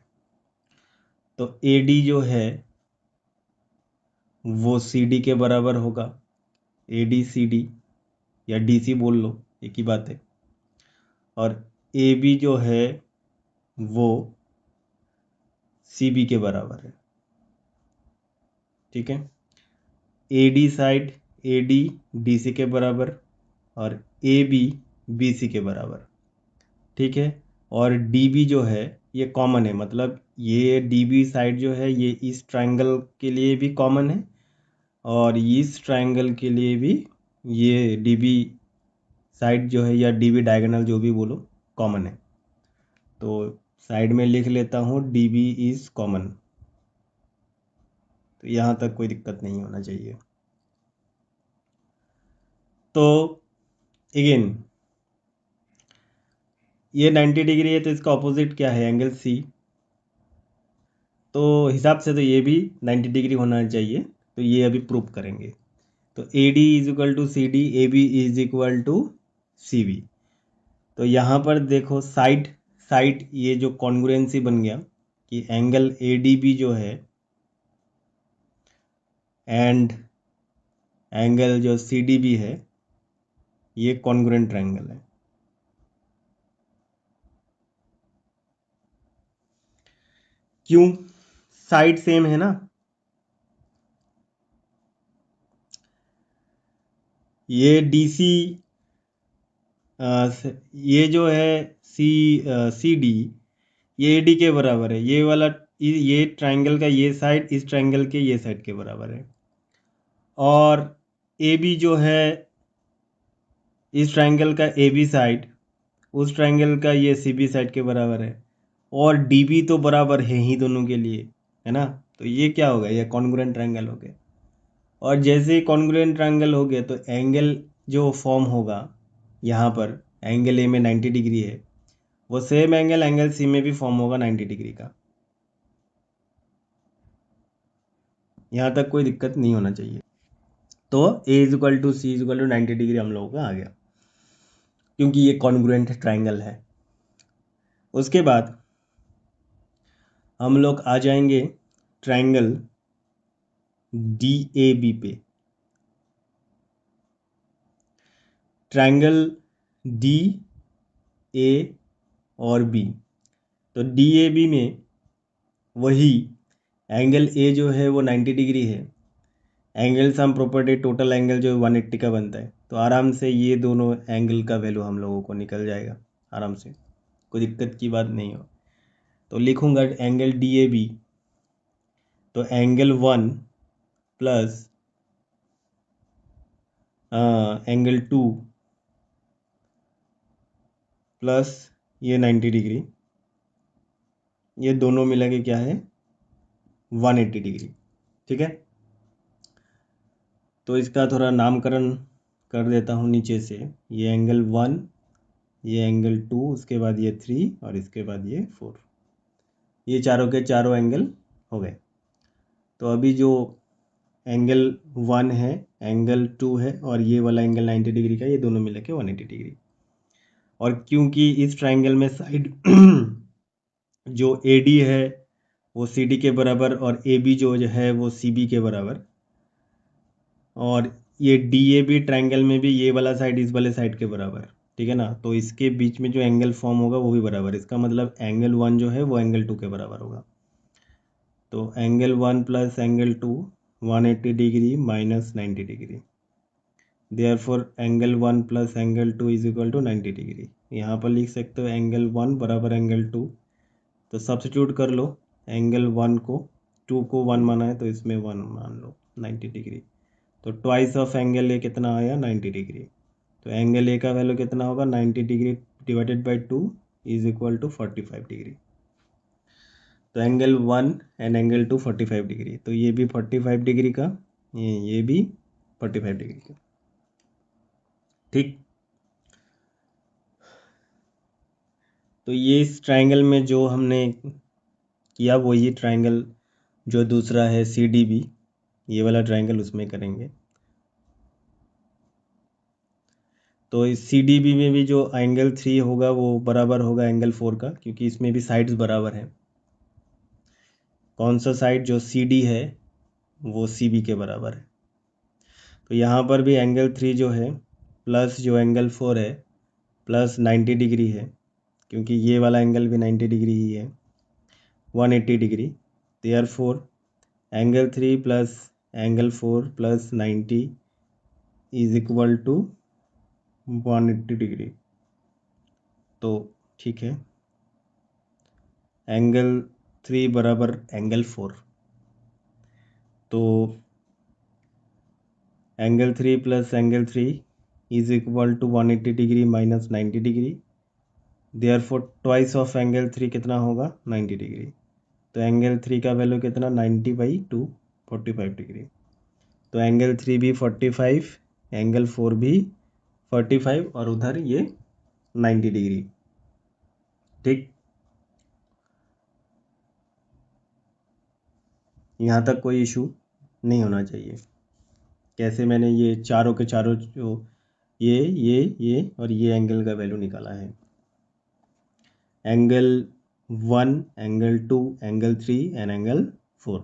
तो AD जो है वो CD के बराबर होगा, ADCD या DC बोल लो, एक ही बात है। और AB जो है वो CB के बराबर है। ठीक है, AD साइड AD DC के बराबर और AB BC के बराबर। ठीक है, और DB जो है ये कॉमन है, मतलब ये DB साइड जो है ये इस ट्रायंगल के लिए भी कॉमन है और इस ट्रायंगल के लिए भी ये DB साइड जो है या DB डायगोनल जो भी बोलो कॉमन है। तो साइड में लिख लेता हूँ DB इज कॉमन। तो यहाँ तक कोई दिक्कत नहीं होना चाहिए। तो अगेन ये 90 डिग्री है तो इसका ऑपोजिट क्या है, एंगल C। तो हिसाब से तो ये भी 90 डिग्री होना चाहिए, तो ये अभी प्रूव करेंगे। तो AD is equal to CD, AB is equal to CB। तो यहाँ पर देखो साइड साइड ये जो कॉन्ग्रुएंसी बन गया कि एंगल ADB जो है एंड एंगल जो CDB है ये कॉन्ग्रुएंट ट्रायंगल है। क्यों? साइड सेम है ना। ये DC ये जो है CD ये AD के बराबर है, ये वाला ये ट्रायंगल का ये साइड इस ट्रायंगल के ये साइड के बराबर है। और AB जो है इस ट्रायंगल का AB साइड उस ट्रायंगल का ये CB साइड के बराबर है। और DB तो बराबर है ही दोनों के लिए, है ना। तो ये क्या हो गया, ये कॉन्ग्रुएंट ट्रायंगल हो गया। और जैसे ही कॉन्ग्रुएंट ट्रायंगल हो गया तो एंगल जो फॉर्म होगा यहाँ पर एंगल A में 90 डिग्री है, वो सेम एंगल C में भी फॉर्म होगा 90 डिग्री का। यहाँ तक कोई दिक्कत नहीं होना चाहिए। तो A is equal to C is equal to 90 degree हम लोगों का आ गया, क्योंकि ये कॉन्ग्रुएंट ट्रायंगल है। उसके बाद हम लोग आ जाएंगे ट्रायंगल DAB पे। ट्रायंगल DA और B, तो DAB में वही एंगल A जो है वो 90 डिग्री है, angle sum property total angle जो है 180 का बनता है। तो आराम से ये दोनों एंगल का वैल्यू हम लोगों को निकल जाएगा आराम से, कोई दिक्कत की बात नहीं हो। तो लिखूंगा एंगल DAB, तो एंगल 1 प्लस एंगल 2 प्लस ये 90 डिग्री, ये दोनों मिला के क्या है 180 डिग्री। ठीक है, तो इसका थोड़ा नामकरण कर देता हूँ नीचे से। ये एंगल 1, ये एंगल 2, उसके बाद ये 3 और इसके बाद ये 4, ये चारों के चारों एंगल हो गए। तो अभी जो एंगल 1 है, एंगल 2 है और ये वाला एंगल 90 डिग्री का, ये दोनों मिला के 180 डिग्री। और क्योंकि इस ट्राइंगल में साइड जो AD है वो CD के बराबर और AB जो है वो CB के बराबर, और ये DAB ट्राइंगल में भी ये वाला साइड इस वाले साइड के बराबर, ठीक है ना। तो इसके बीच में जो एंगल फॉर्म होगा वो भी बराबर, इसका मतलब एंगल 1 जो है वो एंगल 2 के बराबर होगा। तो angle 1 plus angle 2 180 degree minus 90 degree, therefore angle 1 plus angle 2 is equal to 90 degree. यहाँ पर लिख सकते हो एंगल 1 बराबर एंगल 2, तो सब्स्टिट्यूट कर लो। एंगल 1 को 2 को 1 माना है तो इसमें 1 मान लो 90 डिग्री, तो ट्वाइस ऑफ एंगल ए कितना आया 90 डिग्री। तो एंगल ए का वैल्यू कितना होगा 90 degree divided by 2 is equal to 45 degree. तो एंगल 1 एंड एंगल 2 45 डिग्री, तो ये भी 45 डिग्री का, ये भी 45 डिग्री का। ठीक, तो ये इस ट्राइंगल में जो हमने किया वो ये ट्राइंगल जो दूसरा है CDB, ये वाला ट्राइंगल उसमें करेंगे। तो इस CDB में भी जो एंगल 3 होगा वो बराबर होगा एंगल 4 का, क्योंकि इसमें भी साइड्स बराबर हैं। कौन सा साइड, जो CD है वो CB के बराबर है। तो यहाँ पर भी एंगल 3 जो है प्लस जो एंगल 4 है प्लस 90 डिग्री है, क्योंकि ये वाला एंगल भी 90 डिग्री ही है, 180 degree. Therefore angle 3 plus angle 4 plus 90 is equal to 180 degree. तो ठीक है, एंगल 3 बराबर एंगल 4, तो angle 3 plus angle 3 is equal to 180 degree minus 90 degree, therefore twice of angle 3 कितना होगा 90 डिग्री। तो एंगल 3 का वैल्यू कितना 90/2 45 डिग्री। तो एंगल 3 भी 45, एंगल 4 भी 45 और उधर ये 90 डिग्री। ठीक, यहाँ तक कोई इशू नहीं होना चाहिए। कैसे मैंने ये चारों के चारों जो ये और ये एंगल का वैल्यू निकाला है, angle 1, angle 2, angle 3 and angle 4।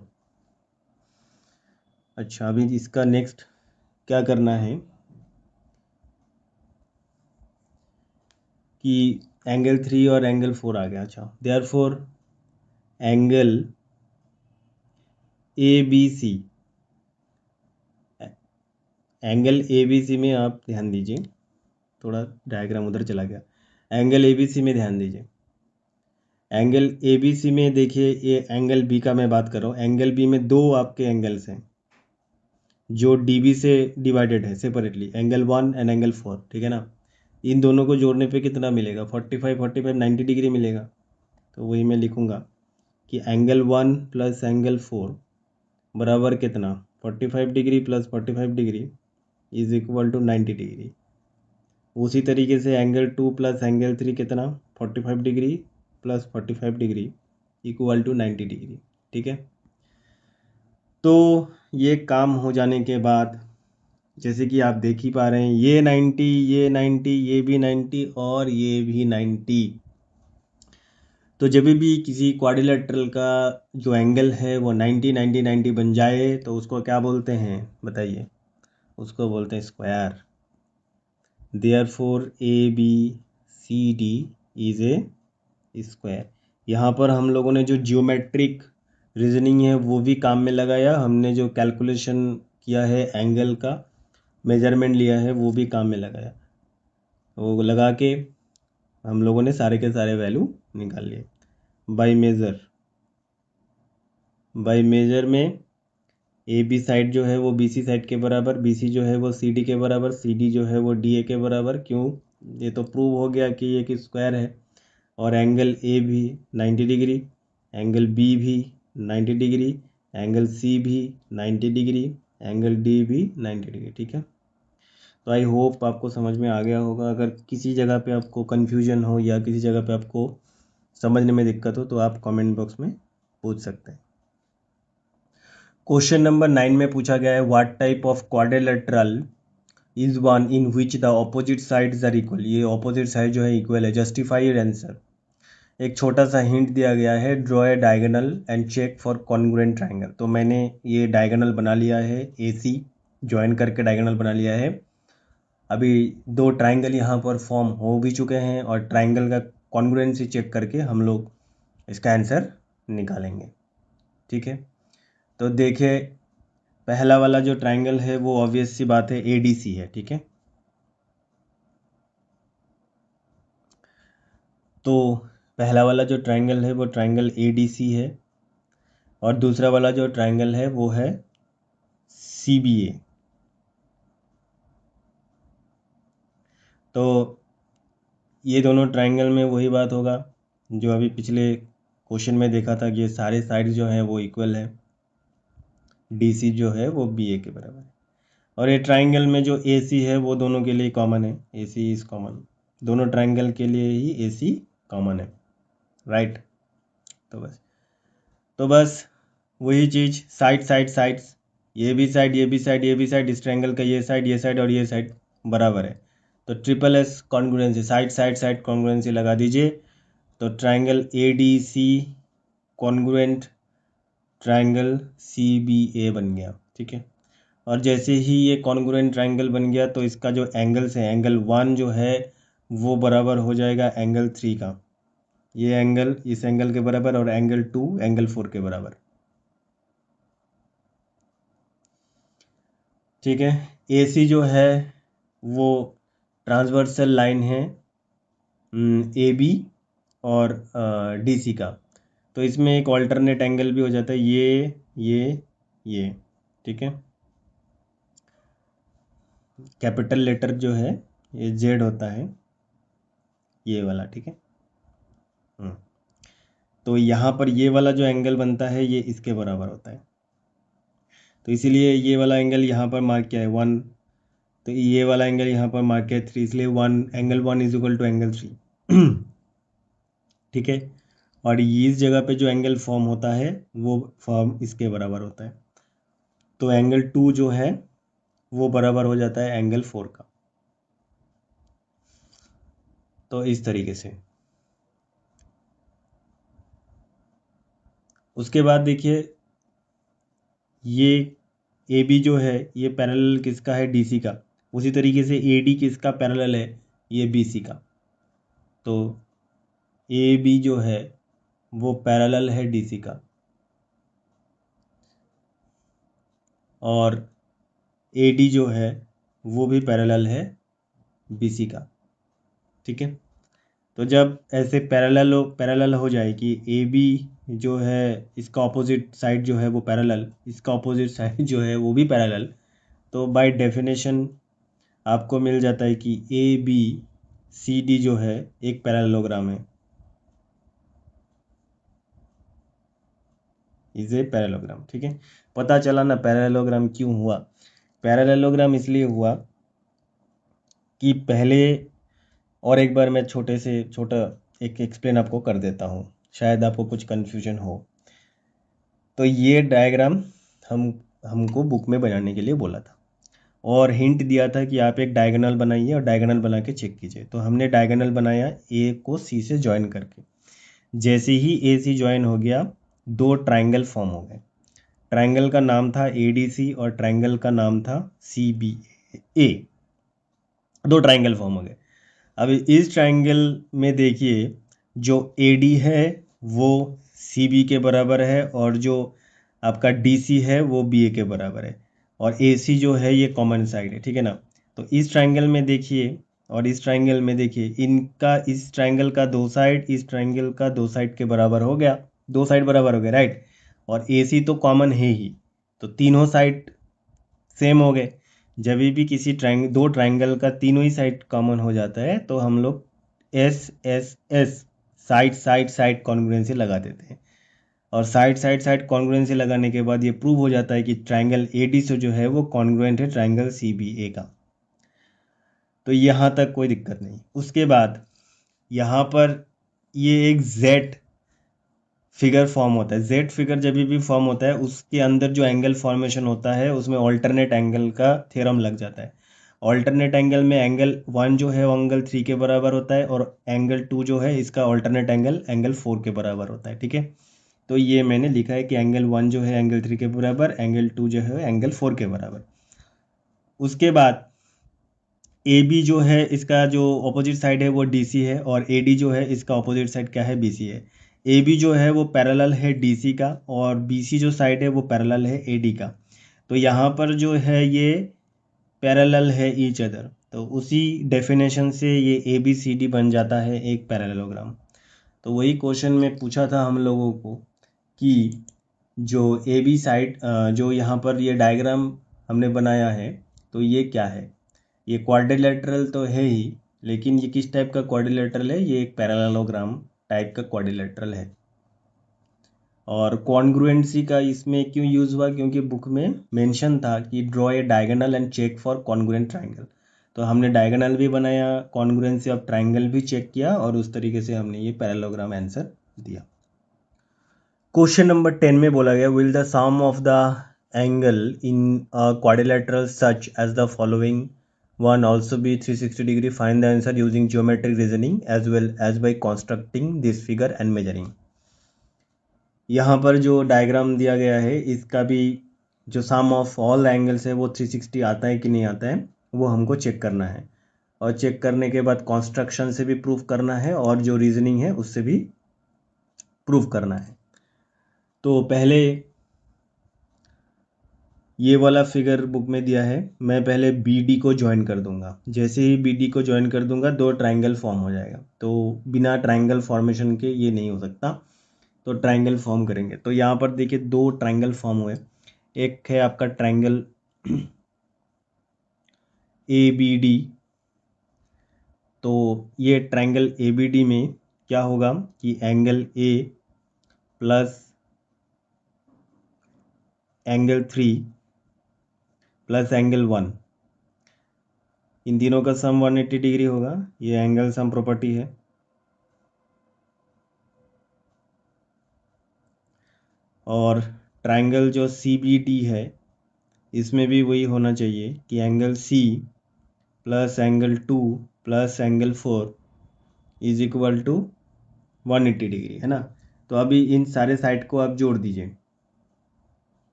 अच्छा, अभी इसका नेक्स्ट क्या करना है कि एंगल 3 और एंगल 4 आ गया। अच्छा, therefore angle ABC, angle ABC में आप ध्यान दीजिए, थोड़ा डायग्राम उधर चला गया। एंगल ABC में ध्यान दीजिए, एंगल ABC में देखिए, ये एंगल B का मैं बात कर रहा हूँ। एंगल B में दो आपके एंगल्स हैं जो DB से डिवाइडेड है सेपरेटली, एंगल 1 एंड एंगल 4, ठीक है ना। इन दोनों को जोड़ने पे कितना मिलेगा 45 90 डिग्री मिलेगा। तो वही मैं लिखूँगा कि एंगल 1 प्लस एंगल 4 बराबर कितना 45 degree plus 45 degree is equal to 90 degree. उसी तरीके से एंगल 2 प्लस एंगल 3 कितना 45 degree plus 45 degree equal to 90 degree. ठीक है, तो ये काम हो जाने के बाद जैसे कि आप देख ही पा रहे हैं, ये 90, ये 90, ये भी 90 और ये भी 90। तो जब भी किसी क्वाड्रिलेटरल का जो एंगल है वो 90 90 90 बन जाए तो उसको क्या बोलते हैं बताइए, उसको बोलते हैं square. Therefore ABCD is a square. यहाँ पर हम लोगों ने जो जियोमेट्रिक रीजनिंग है वो भी काम में लगाया, हमने जो कैलकुलेशन किया है एंगल का मेजरमेंट लिया है वो भी काम में लगाया, वो लगा के हम लोगों ने सारे के सारे वैल्यू निकाल लिए। बाई मेजर में ए बी साइड जो है वो बी सी साइड के बराबर, बी सी जो है वो सी डी के बराबर, सी डी जो है वो डी ए के बराबर। क्यों? ये तो प्रूव हो गया कि ये एक स्क्वायर है। और एंगल ए भी 90 डिग्री, एंगल बी भी 90 डिग्री, एंगल सी भी 90 डिग्री, एंगल डी भी 90 डिग्री। ठीक है, तो आई होप आपको समझ में आ गया होगा। अगर किसी जगह पे आपको कन्फ्यूजन हो या किसी जगह पे आपको समझने में दिक्कत हो तो आप कमेंट बॉक्स में पूछ सकते हैं। क्वेश्चन नंबर 9 में पूछा गया है what type of quadrilateral is one in which the opposite sides are equal. ये ऑपोजिट साइड जो है इक्वल है, जस्टिफाई योर आंसर। एक छोटा सा हिंट दिया गया है, draw a diagonal and check for congruent triangle. तो मैंने ये डायगोनल बना लिया है, ए सी ज्वाइन करके डायगोनल बना लिया है। अभी दो ट्रायंगल यहाँ पर फॉर्म हो भी चुके हैं और ट्रायंगल का कॉन्ग्रुएंसी चेक करके हम लोग इसका आंसर निकालेंगे। ठीक है, तो देखिए पहला वाला जो ट्रायंगल है वो ऑब्वियस सी बात है ADC है। ठीक है, तो पहला वाला जो ट्रायंगल है वो ट्रायंगल ADC है और दूसरा वाला जो ट्रायंगल है वो है CBA। तो ये दोनों ट्रायंगल में वही बात होगा जो अभी पिछले क्वेश्चन में देखा था कि ये सारे साइड जो हैं वो इक्वल है, DC जो है वो BA के बराबर है। और ये ट्रायंगल में जो AC है वो दोनों के लिए कॉमन है, AC इज कॉमन, दोनों ट्रायंगल के लिए ही AC कॉमन है, राइट। तो बस वही चीज़, साइड्स, ये भी साइड, ये भी साइड, ये भी साइड, इस ट्रायंगल का ये साइड और ये साइड बराबर है। तो triple S congruency, side congruency लगा दीजिए। तो triangle ADC congruent triangle CBA बन गया। ठीक है, और जैसे ही ये कॉन्ग्रुएंट ट्रायंगल बन गया तो इसका जो एंगल्स है, एंगल 1 जो है वो बराबर हो जाएगा एंगल 3 का, ये एंगल इस एंगल के बराबर, और एंगल 2 एंगल 4 के बराबर। ठीक है, AC जो है वो ट्रांसवर्सल लाइन है AB और DC का, तो इसमें एक ऑल्टरनेट एंगल भी हो जाता है, ये। ठीक है, कैपिटल लेटर जो है ये Z होता है, ये वाला। ठीक है, तो यहाँ पर ये वाला जो एंगल बनता है ये इसके बराबर होता है, तो इसीलिए ये वाला एंगल यहाँ पर मार्क किया है 1, तो ये वाला एंगल यहाँ पर मार्क किया है 3, इसलिए angle 1 is equal to angle 3। ठीक है, और इस जगह पे जो एंगल फॉर्म होता है वो फॉर्म इसके बराबर होता है, तो एंगल 2 जो है वो बराबर हो जाता है एंगल 4 का। तो इस तरीके से उसके बाद देखिए ये AB जो है ये पैरेलल किसका है, DC का। उसी तरीके से AD किसका पैरेलल है, ये BC का। तो AB जो है वो पैरेलल है DC का और AD जो है वो भी पैरेलल है BC का। ठीक है, तो जब ऐसे पैरेलल हो जाए कि AB जो है इसका ऑपोजिट साइड जो है वो पैरेलल, इसका ऑपोजिट साइड जो है वो भी पैरेलल, तो बाय डेफिनेशन आपको मिल जाता है कि ABCD जो है एक पैरेललोग्राम है, इज ए पैरेललोग्राम। ठीक है, पता चला ना पैरेललोग्राम क्यों हुआ। पैरेललोग्राम इसलिए हुआ कि पहले, और एक बार मैं छोटा एक एक्सप्लेन आपको कर देता हूँ, शायद आपको कुछ कन्फ्यूजन हो। तो ये डायग्राम हमको बुक में बनाने के लिए बोला था और हिंट दिया था कि आप एक डायगोनल बनाइए और डायगोनल बना के चेक कीजिए। तो हमने डायगोनल बनाया A को C से ज्वाइन करके, जैसे ही AC ज्वाइन हो गया दो ट्रायंगल फॉर्म हो गए। ट्रायंगल का नाम था ADC और ट्रायंगल का नाम था CBA, दो ट्रायंगल फॉर्म हो गए। अब इस ट्रायंगल में देखिए जो AD है वो CB के बराबर है और जो आपका DC है वो BA के बराबर है और AC जो है ये कॉमन साइड है। ठीक है ना, तो इस ट्रायंगल में देखिए और इस ट्राइंगल में देखिए इनका, इस ट्राइंगल का दो साइड इस ट्राइंगल का दो साइड के बराबर हो गया, दो साइड बराबर हो गया, राइट। और AC तो कॉमन है ही, तो तीनों साइड सेम हो गए। जब भी किसी दो ट्राइंगल का तीनों ही साइड कॉमन हो जाता है तो हम लोग SSS side side side congruency लगा देते हैं। और साइड साइड साइड कॉन्ग्रुएंसी लगाने के बाद ये प्रूव हो जाता है कि ट्राइंगल AD से जो है वो कॉन्ग्रुएंट है ट्राइंगल CBA का। तो यहाँ तक कोई दिक्कत नहीं। उसके बाद यहाँ पर ये एक Z फिगर फॉर्म होता है। Z फिगर जब भी फॉर्म होता है उसके अंदर जो एंगल फॉर्मेशन होता है उसमें ऑल्टरनेट एंगल का थ्योरम लग जाता है। ऑल्टरनेट एंगल में एंगल 1 जो है वो एंगल 3 के बराबर होता है, और एंगल 2 जो है इसका ऑल्टरनेट एंगल 4 के बराबर होता है, ठीक है। तो ये मैंने लिखा है कि एंगल 1 जो है एंगल 3 के बराबर, एंगल 2 जो है एंगल 4 के बराबर। उसके बाद AB जो है इसका जो ऑपोजिट साइड है वो DC है, और AD जो है इसका ऑपोजिट साइड क्या है, BC है। AB जो है वो पैरेलल है DC का, और BC जो साइड है वो पैरेलल है AD का। तो यहाँ पर जो है ये पैरेलल है ईच अदर, तो उसी डेफिनेशन से ये ABCD बन जाता है एक पैरेललोग्राम। तो वही क्वेश्चन में पूछा था हम लोगों को कि जो AB साइड, जो यहाँ पर ये डायग्राम हमने बनाया है तो ये क्या है, ये क्वाड्रिलेटरल तो है ही, लेकिन ये किस टाइप का क्वाड्रिलेटरल है, ये एक पैरेललोग्राम टाइप का क्वाड्रिलेटरल है। और कॉन्ग्रुएंसी का इसमें क्यों यूज़ हुआ, क्योंकि बुक में मेंशन था कि draw a diagonal and check for congruent triangle. तो हमने डायगोनल भी बनाया, कॉन्ग्रुएंसी ऑफ ट्राइंगल भी चेक किया, और उस तरीके से हमने ये पैरेललोग्राम आंसर दिया। क्वेश्चन नंबर 10 में बोला गया, will the sum of the angle in quadrilateral such as the following one also be 360 degree, find the answer using geometric reasoning as well as by constructing this figure and measuring। यहाँ पर जो diagram दिया गया है इसका भी जो सम of all angles है वो 360 आता है कि नहीं आता है वो हमको चेक करना है, और चेक करने के बाद कॉन्स्ट्रक्शन से भी प्रूफ करना है और जो रीजनिंग है उससे भी प्रूफ करना है। तो पहले ये वाला फिगर बुक में दिया है, मैं पहले BD को ज्वाइन कर दूंगा। जैसे ही BD को ज्वाइन कर दूंगा दो ट्राइंगल फॉर्म हो जाएगा, तो बिना ट्राइंगल फॉर्मेशन के ये नहीं हो सकता, तो ट्राइंगल फॉर्म करेंगे। तो यहाँ पर देखिए दो ट्राइंगल फॉर्म हुए, एक है आपका ट्राइंगल ABD। तो ये ट्राइंगल ABD में क्या होगा कि angle A plus angle 3 plus angle 1, इन तीनों का सम 180 डिग्री होगा। ये एंगल सम प्रॉपर्टी है। और ट्राइंगल जो CBD है इसमें भी वही होना चाहिए कि angle C plus angle 2 plus angle 4 is equal to 180 degree, है ना। तो अभी इन सारे साइड को आप जोड़ दीजिए।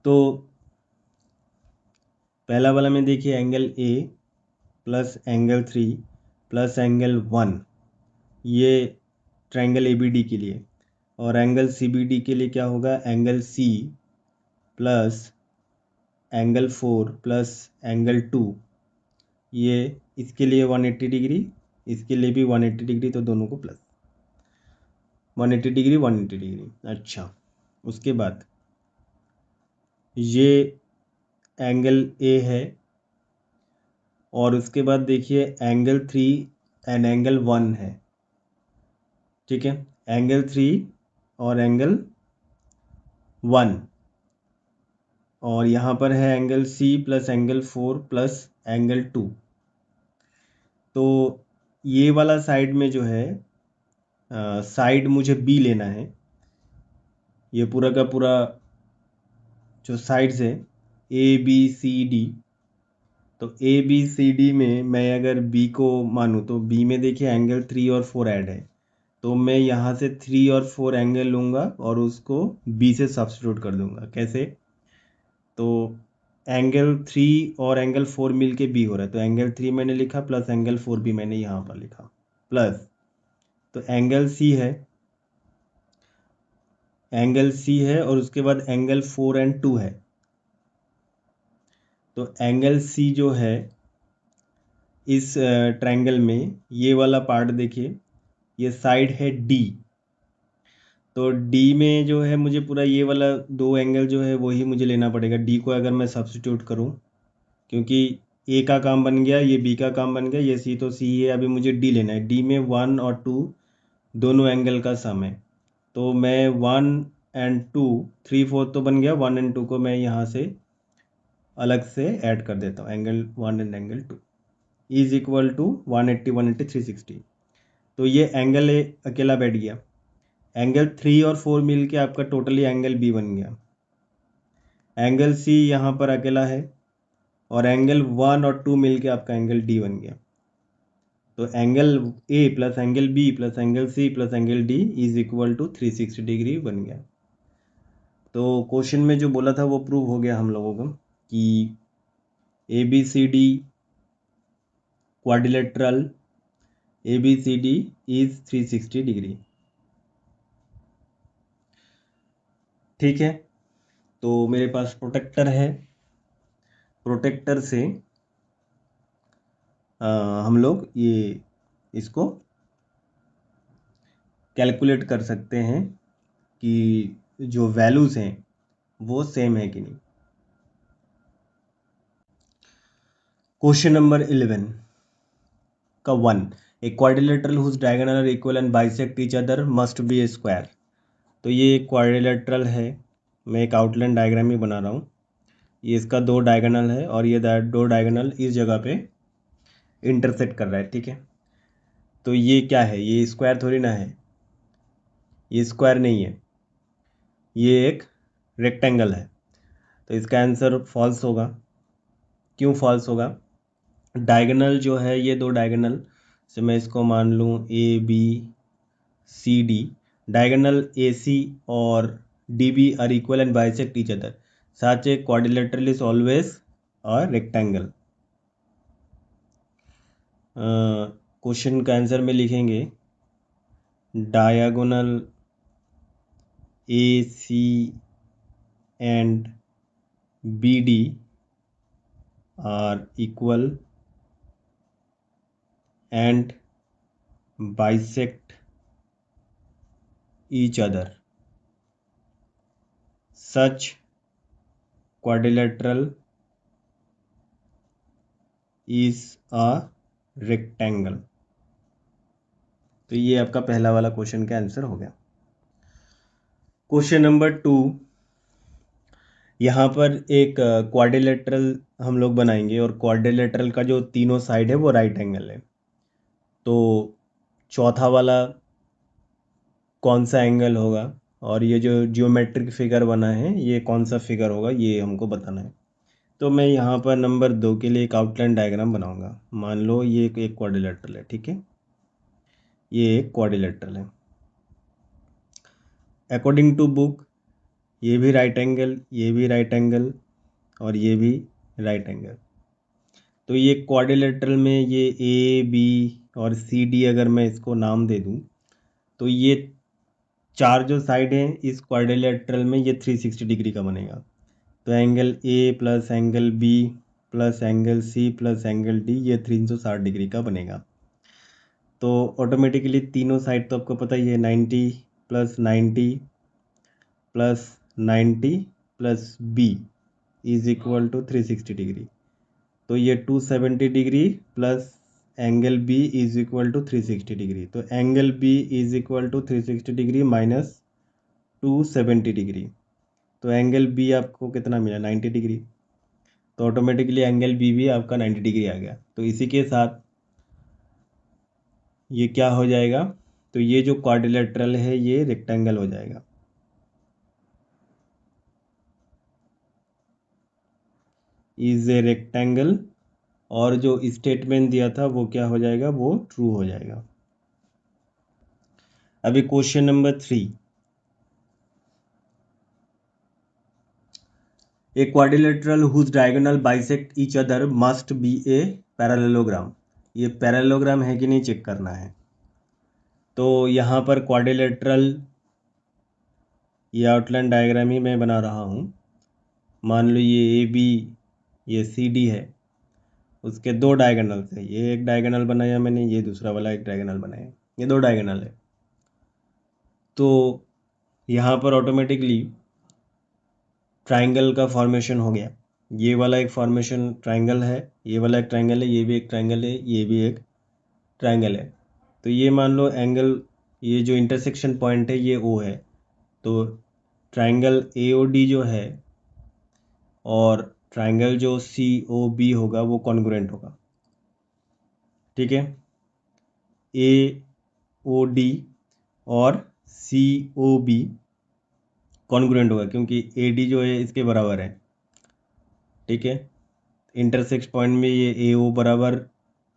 तो पहला वाला में देखिए angle A plus angle 3 plus angle 1, ये ट्राइंगल ABD के लिए। और एंगल CBD के लिए क्या होगा, angle C plus angle 4 plus angle 2, ये इसके लिए 180 डिग्री, इसके लिए भी 180 डिग्री, तो दोनों को प्लस 180 डिग्री 180 डिग्री। अच्छा, उसके बाद ये एंगल A है, और उसके बाद देखिए एंगल 3 एंड एंगल 1 है, ठीक है। एंगल 3 और एंगल 1, और यहाँ पर है angle C plus angle 4 plus angle 2। तो ये वाला साइड में जो है साइड मुझे B लेना है। ये पूरा का पूरा जो साइड्स है ABCD, तो ABCD में मैं अगर B को मानूँ तो B में देखिए एंगल 3 और 4 ऐड है, तो मैं यहाँ से 3 और 4 एंगल लूँगा और उसको B से सब्स्टिट्यूट कर दूँगा। कैसे, तो एंगल 3 और एंगल 4 मिल के B हो रहा है, तो एंगल 3 मैंने लिखा प्लस एंगल 4 भी मैंने यहाँ पर लिखा प्लस, तो एंगल C है और उसके बाद एंगल 4 एंड 2 है। तो एंगल C जो है इस ट्रायंगल में ये वाला पार्ट देखिए, ये साइड है डी, तो डी में जो है मुझे पूरा ये वाला दो एंगल जो है वही मुझे लेना पड़ेगा। डी को अगर मैं सब्स्टिट्यूट करूं, क्योंकि ए का काम बन गया, ये बी का काम बन गया, ये सी तो सी है, अभी मुझे डी लेना है। डी में 1 और 2 दोनों एंगल का सम है, तो मैं 1 एंड 2, 3 4 तो बन गया, 1 एंड 2 को मैं यहाँ से अलग से ऐड कर देता हूँ, angle 1 and angle 2 is equal to 180 180 360। तो ये एंगल ए अकेला बैठ गया, एंगल 3 और 4 मिल के आपका टोटली एंगल बी बन गया, एंगल सी यहाँ पर अकेला है, और एंगल 1 और 2 मिल के आपका एंगल डी बन गया। तो angle A plus angle B plus angle C plus angle D is equal to 360 degree बन गया। तो क्वेश्चन में जो बोला था वो प्रूव हो गया हम लोगों को कि A B C D quadrilateral A B C D is 360 degree. ठीक है, तो मेरे पास प्रोटेक्टर है, प्रोटेक्टर से हम लोग ये इसको कैलकुलेट कर सकते हैं कि जो वैल्यूज़ हैं वो सेम है कि नहीं। क्वेश्चन नंबर 11 का 1, a quadrilateral whose diagonal are equal and bisect each other must be a square. तो ये क्वाड्रिलेटरल है, मैं एक आउटलाइन डायग्राम ही बना रहा हूँ। ये इसका दो डायगोनल है और ये दो डायगोनल इस जगह पे इंटरसेक्ट कर रहा है। ठीक है, तो ये क्या है, ये स्क्वायर थोड़ी ना है, ये स्क्वायर नहीं है, ये एक रेक्टेंगल है। तो इसका आंसर फॉल्स होगा। क्यों फॉल्स होगा? डायगोनल जो है, ये दो डायगोनल से मैं इसको मान लूँ A B C D, diagonal A C और D B are equal and bisect each other, such a quadrilateral is always a rectangle. Question का आंसर में लिखेंगे diagonal A C and B D are equal and bisect each other, such quadrilateral is a rectangle। तो ये आपका पहला वाला question का answer हो गया। क्वेश्चन नंबर 2, यहाँ पर एक क्वाड्रिलेटरल हम लोग बनाएंगे और क्वाड्रिलेटरल का जो तीनों साइड है वो राइट एंगल है। तो चौथा वाला कौन सा एंगल होगा और ये जो जियोमेट्रिक फिगर बना है ये कौन सा फिगर होगा, ये हमको बताना है। तो मैं यहाँ पर नंबर 2 के लिए एक आउटलाइन डायग्राम बनाऊंगा। मान लो ये एक क्वाड्रिलेटरल है। ठीक है, ये एक क्वाड्रिलेटरल है। अकॉर्डिंग टू बुक ये भी राइट एंगल, ये भी राइट एंगल और ये भी राइट एंगल। तो ये क्वाड्रिलेटरल में ये ए बी और सी डी अगर मैं इसको नाम दे दूँ तो ये चार जो साइड हैं इस क्वाड्रिलेटरल में ये 360 डिग्री का बनेगा। तो angle A plus angle B plus angle C plus angle D ये 360 डिग्री का बनेगा। तो ऑटोमेटिकली तीनों साइड तो आपको पता ही है, 90 plus 90 plus 90 plus B is equal to 360 degree. तो ये 270 degree plus angle B is equal to 360 degree. तो angle B is equal to 360 degree minus 270 degree. तो एंगल बी आपको कितना मिला? 90 डिग्री। तो ऑटोमेटिकली एंगल बी भी आपका 90 डिग्री आ गया। तो इसी के साथ ये क्या हो जाएगा, तो ये जो क्वाड्रिलेटरल है ये रेक्टेंगल हो जाएगा। इज ए रेक्टेंगल, और जो स्टेटमेंट दिया था वो क्या हो जाएगा, वो ट्रू हो जाएगा। अभी question number 3, a quadrilateral whose diagonal bisect each other must be a parallelogram. ये पैरेललोग्राम है कि नहीं चेक करना है। तो यहाँ पर क्वाड्रिलेटरल ये आउटलाइन डायग्राम ही मैं बना रहा हूँ। मान लो ये ए बी ये सी डी है उसके दो डायगोनल है, ये एक डायगोनल बनाया मैंने, ये दूसरा वाला एक डायगोनल बनाया, ये दो डायगोनल है। तो यहाँ पर ऑटोमेटिकली ट्राइंगल का फॉर्मेशन हो गया। ये वाला एक फॉर्मेशन ट्राइंगल है, ये वाला एक ट्राइंगल है, ये भी एक ट्राइंगल है, ये भी एक ट्राइंगल है। तो ये मान लो एंगल, ये जो इंटरसेक्शन पॉइंट है ये ओ है, तो ट्राइंगल ए ओ डी जो है और ट्राइंगल जो सी ओ बी होगा वो कॉन्ग्रुएंट होगा। ठीक है, ए ओ डी और सी ओ बी कॉन्ग्रुएंट होगा क्योंकि ए डी जो है इसके बराबर है। ठीक है, इंटरसेक्ट पॉइंट में ये ए ओ बराबर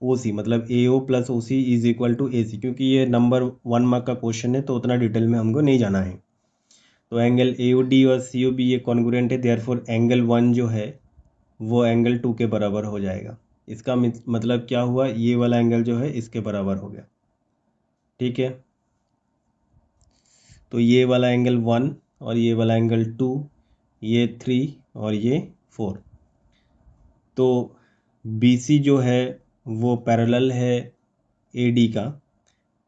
ओ सी, मतलब A O plus O C is equal to A C, क्योंकि ये नंबर 1 मार्क का क्वेश्चन है तो उतना डिटेल में हमको नहीं जाना है। तो एंगल ए ओ डी और सी ओ बी ये कॉन्ग्रुएंट है, देयरफॉर एंगल 1 जो है वो एंगल 2 के बराबर हो जाएगा। इसका मतलब क्या हुआ, ये वाला एंगल जो है इसके बराबर हो गया। ठीक है, तो ये वाला एंगल 1 और ये वाला एंगल 2, ये 3 और ये 4। तो बी सी जो है वो पैरेलल है ए डी का,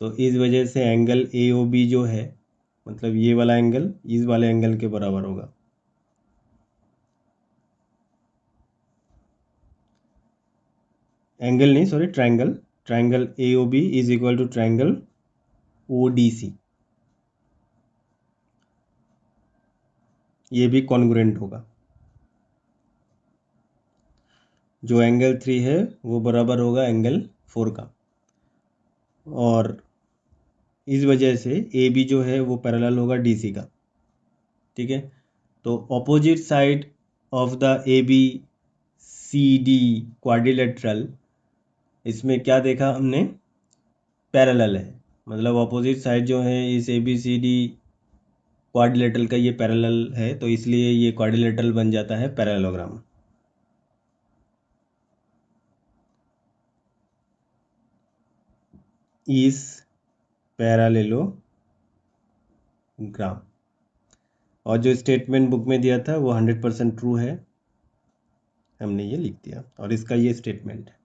तो इस वजह से एंगल ए ओ बी जो है, मतलब ये वाला एंगल इस वाले एंगल के बराबर होगा। एंगल नहीं, sorry, triangle, triangle A O B is equal to triangle O D C, ये भी कॉन्ग्रुएंट होगा। जो एंगल 3 है वो बराबर होगा एंगल 4 का, और इस वजह से ए बी जो है वो पैरेलल होगा डी सी का। ठीक है, तो opposite side of the A B C D quadrilateral, इसमें क्या देखा हमने, पैरेलल है, मतलब ऑपोजिट साइड जो है इस A B C D quadrilateral का ये पैरेलल है, तो इसलिए ये क्वाड्रिलेटरल बन जाता है पैरेललोग्राम। इस पैरेललोग्राम, और जो स्टेटमेंट बुक में दिया था वो 100% ट्रू है, हमने ये लिख दिया, और इसका ये स्टेटमेंट है।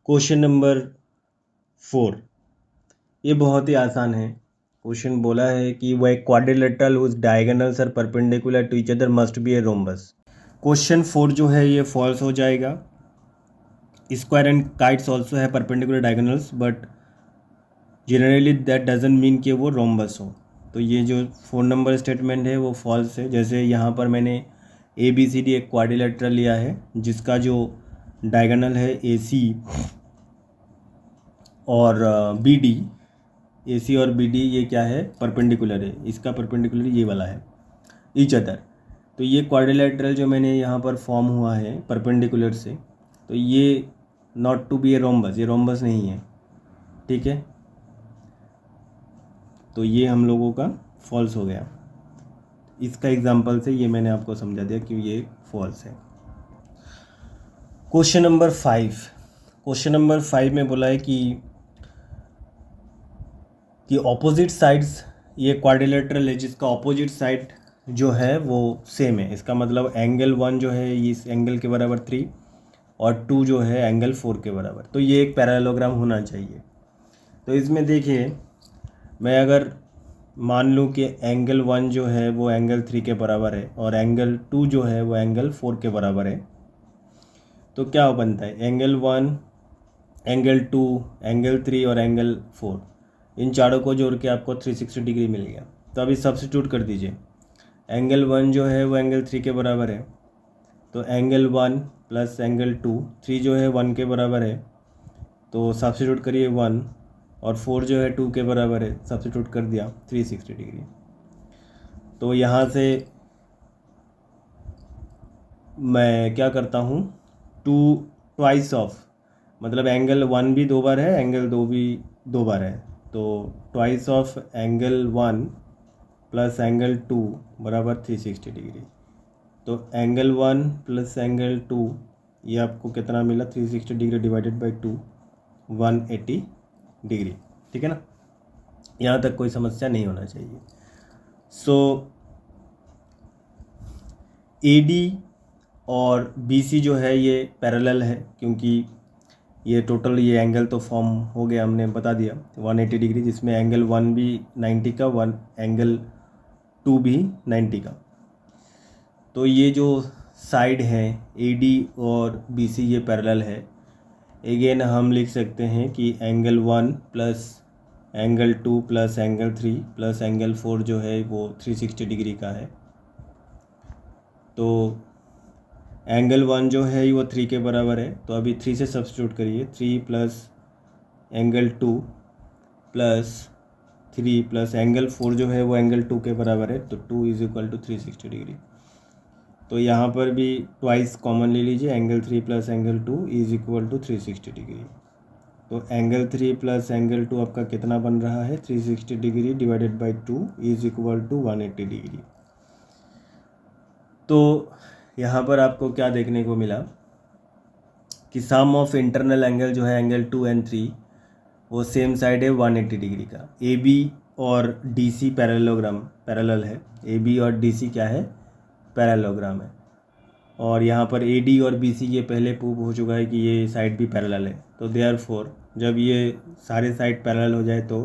क्वेश्चन नंबर 4, ये बहुत ही आसान है। क्वेश्चन बोला है कि वह quadrilateral whose diagonals are perpendicular to each other must be a rhombus. Question 4 जो है ये फॉल्स हो जाएगा। स्क्वायर एंड काइट्स ऑल्सो है perpendicular diagonals, but generally that doesn't mean कि वो रोम्बस हो। तो ये जो 4 नंबर स्टेटमेंट है वो फॉल्स है। जैसे यहाँ पर मैंने ए बी सी डी एक क्वाड्रिलेटरल लिया है जिसका जो डायगोनल है ए सी और बी डी, ए सी और बी डी ये क्या है, परपेंडिकुलर है, इसका परपेंडिकुलर ये वाला है ईच अदर। तो ये क्वाड्रिलेटरल जो मैंने यहाँ पर फॉर्म हुआ है परपेंडिकुलर से, तो ये not to be a rhombus, ये रोम्बस नहीं है। ठीक है, तो ये हम लोगों का फॉल्स हो गया। इसका एग्जांपल से ये मैंने आपको समझा दिया कि ये फॉल्स है। क्वेश्चन नंबर 5, क्वेश्चन नंबर 5 में बोला है कि ऑपोजिट साइड्स, ये क्वाड्रिलेटरल है जिसका ऑपोजिट साइड जो है वो सेम है। इसका मतलब एंगल 1 जो है इस एंगल के बराबर 3 और 2 जो है एंगल 4 के बराबर, तो ये एक पैरेललोग्राम होना चाहिए। तो इसमें देखिए, मैं अगर मान लूँ कि एंगल 1 जो है वो एंगल 3 के बराबर है और एंगल 2 जो है वो एंगल 4 के बराबर है, तो क्या बनता है, एंगल 1, एंगल 2, एंगल 3 और एंगल 4, इन चारों को जोड़ के आपको 360 डिग्री मिल गया। तो अभी सब्स्टिट्यूट कर दीजिए। एंगल 1 जो है वो एंगल 3 के बराबर है, तो एंगल 1 प्लस एंगल 2, 3 जो है 1 के बराबर है तो सब्स्टिट्यूट करिए 1, और 4 जो है 2 के बराबर है, सब्स्टिट्यूट कर दिया 360 डिग्री। तो यहाँ से मैं क्या करता हूँ, 2 ट्वाइस ऑफ, मतलब एंगल 1 भी 2 बार है, एंगल 2 भी 2 बार है, तो twice of angle 1 plus angle 2 बराबर 360 डिग्री। तो एंगल 1 प्लस एंगल 2 ये आपको कितना मिला, 360 डिग्री डिवाइडेड बाई 2, 180 डिग्री। ठीक है ना, यहाँ तक कोई समस्या नहीं होना चाहिए। सो ए डी और BC जो है ये पैरेलल है, क्योंकि ये टोटल ये एंगल तो फॉर्म हो गया, हमने बता दिया 180 डिग्री, जिसमें एंगल 1 भी 90 का, एंगल 2 भी 90 का। तो ये जो साइड है AD और BC ये पैरेलल है। अगेन हम लिख सकते हैं कि angle 1 plus angle 2 plus angle 3 plus angle 4 जो है वो 360 डिग्री का है। तो एंगल 1 जो है वो 3 के बराबर है, तो अभी 3 से सब्स्टिट्यूट करिए। 3 plus angle 2 plus 3 plus angle 4 जो है वो एंगल 2 के बराबर है, तो 2 इज इक्वल टू 360 डिग्री। तो यहाँ पर भी ट्वाइस कॉमन ले लीजिए, angle 3 plus angle 2 is equal to 360 degree. तो एंगल 3 प्लस एंगल 2 आपका कितना बन रहा है, 360 degree divided by 2 is equal to 180 degree. तो यहाँ पर आपको क्या देखने को मिला कि सम ऑफ इंटरनल एंगल जो है एंगल 2 एंड 3 वो सेम साइड है 180 डिग्री का। AB और DC पैरेलल है। AB और DC क्या है, पैरेललोग्राम है। और यहाँ पर AD और BC ये पहले प्रूव हो चुका है कि ये साइड भी पैरेलल है। तो देयरफॉर जब ये सारे साइड पैरेलल हो जाए तो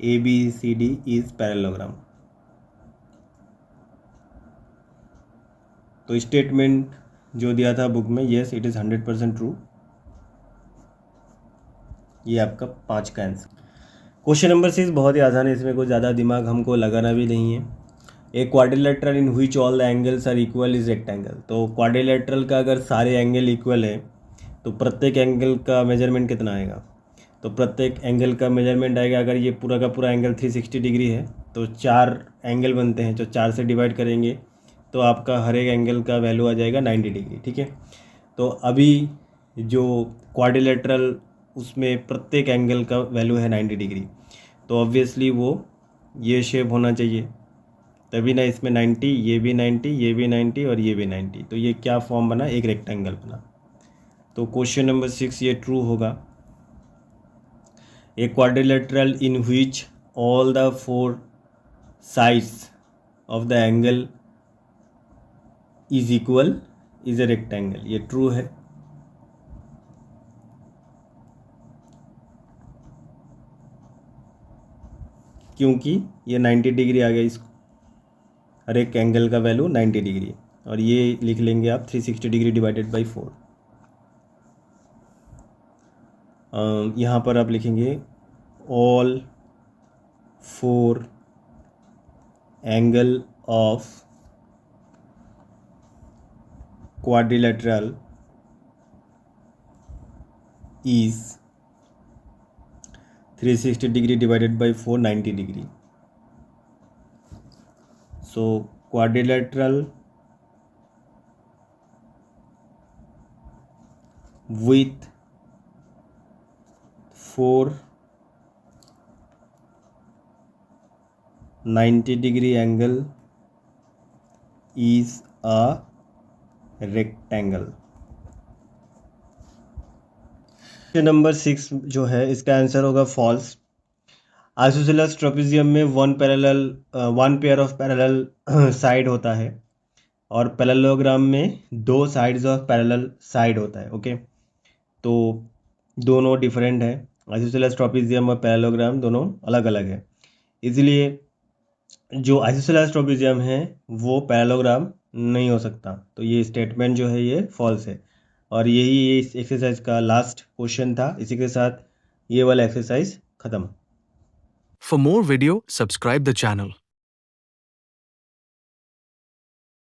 ABCD इज पैरेललोग्राम। तो स्टेटमेंट जो दिया था बुक में, येस इट इज़ 100% ट्रू। ये आपका 5 का आंसर। क्वेश्चन नंबर 6 बहुत ही आसान है, इसमें कोई ज़्यादा दिमाग हमको लगाना भी नहीं है। A quadrilateral in which all the angles are equal is rectangle. तो क्वाड्रिलेटरल का अगर सारे एंगल इक्वल है तो प्रत्येक एंगल का मेजरमेंट कितना आएगा, तो प्रत्येक एंगल का मेजरमेंट आएगा, अगर ये पूरा का पूरा एंगल 360 डिग्री है तो 4 एंगल बनते हैं, तो 4 से डिवाइड करेंगे तो आपका हर एक एंगल का वैल्यू आ जाएगा 90 डिग्री। ठीक है, तो अभी जो क्वाड्रिलेटरल उसमें प्रत्येक एंगल का वैल्यू है 90 डिग्री, तो ऑब्वियसली वो ये शेप होना चाहिए, तभी ना इसमें 90, ये भी 90, ये भी 90 और ये भी 90, तो ये क्या फॉर्म बना, एक रेक्टेंगल बना। तो क्वेश्चन नंबर 6 ये ट्रू होगा। ए quadrilateral in which all the 4 sides of the angle is equal is a rectangle, ये ट्रू है। क्योंकि ये 90 डिग्री आ गया, इस हर एक एंगल का वैल्यू 90 डिग्री, और ये लिख लेंगे आप 360 डिग्री डिवाइडेड बाई 4। यहाँ पर आप लिखेंगे all 4 angle of quadrilateral is 360 degree divided by 4 90 degree. So quadrilateral with 4 90 degree angle is a rectangle. Number 6 जो है इसका आंसर होगा फॉल्स। आइसोसेलेस ट्रेपेजियम में one pair of parallel side होता है और पैरेललोग्राम में 2 साइड्स ऑफ पैरेलल साइड होता है। ओके, तो दोनों डिफरेंट है, आइसोसेलेस ट्रेपेजियम और पैरेललोग्राम दोनों अलग अलग है, इसलिए जो आइसोसेलेस ट्रेपेजियम है वो पैरेललोग्राम नहीं हो सकता। तो ये स्टेटमेंट जो है ये फॉल्स है, और यही इस एक्सरसाइज का लास्ट क्वेश्चन था। इसी के साथ ये वाला एक्सरसाइज खत्म। For more video, subscribe the channel.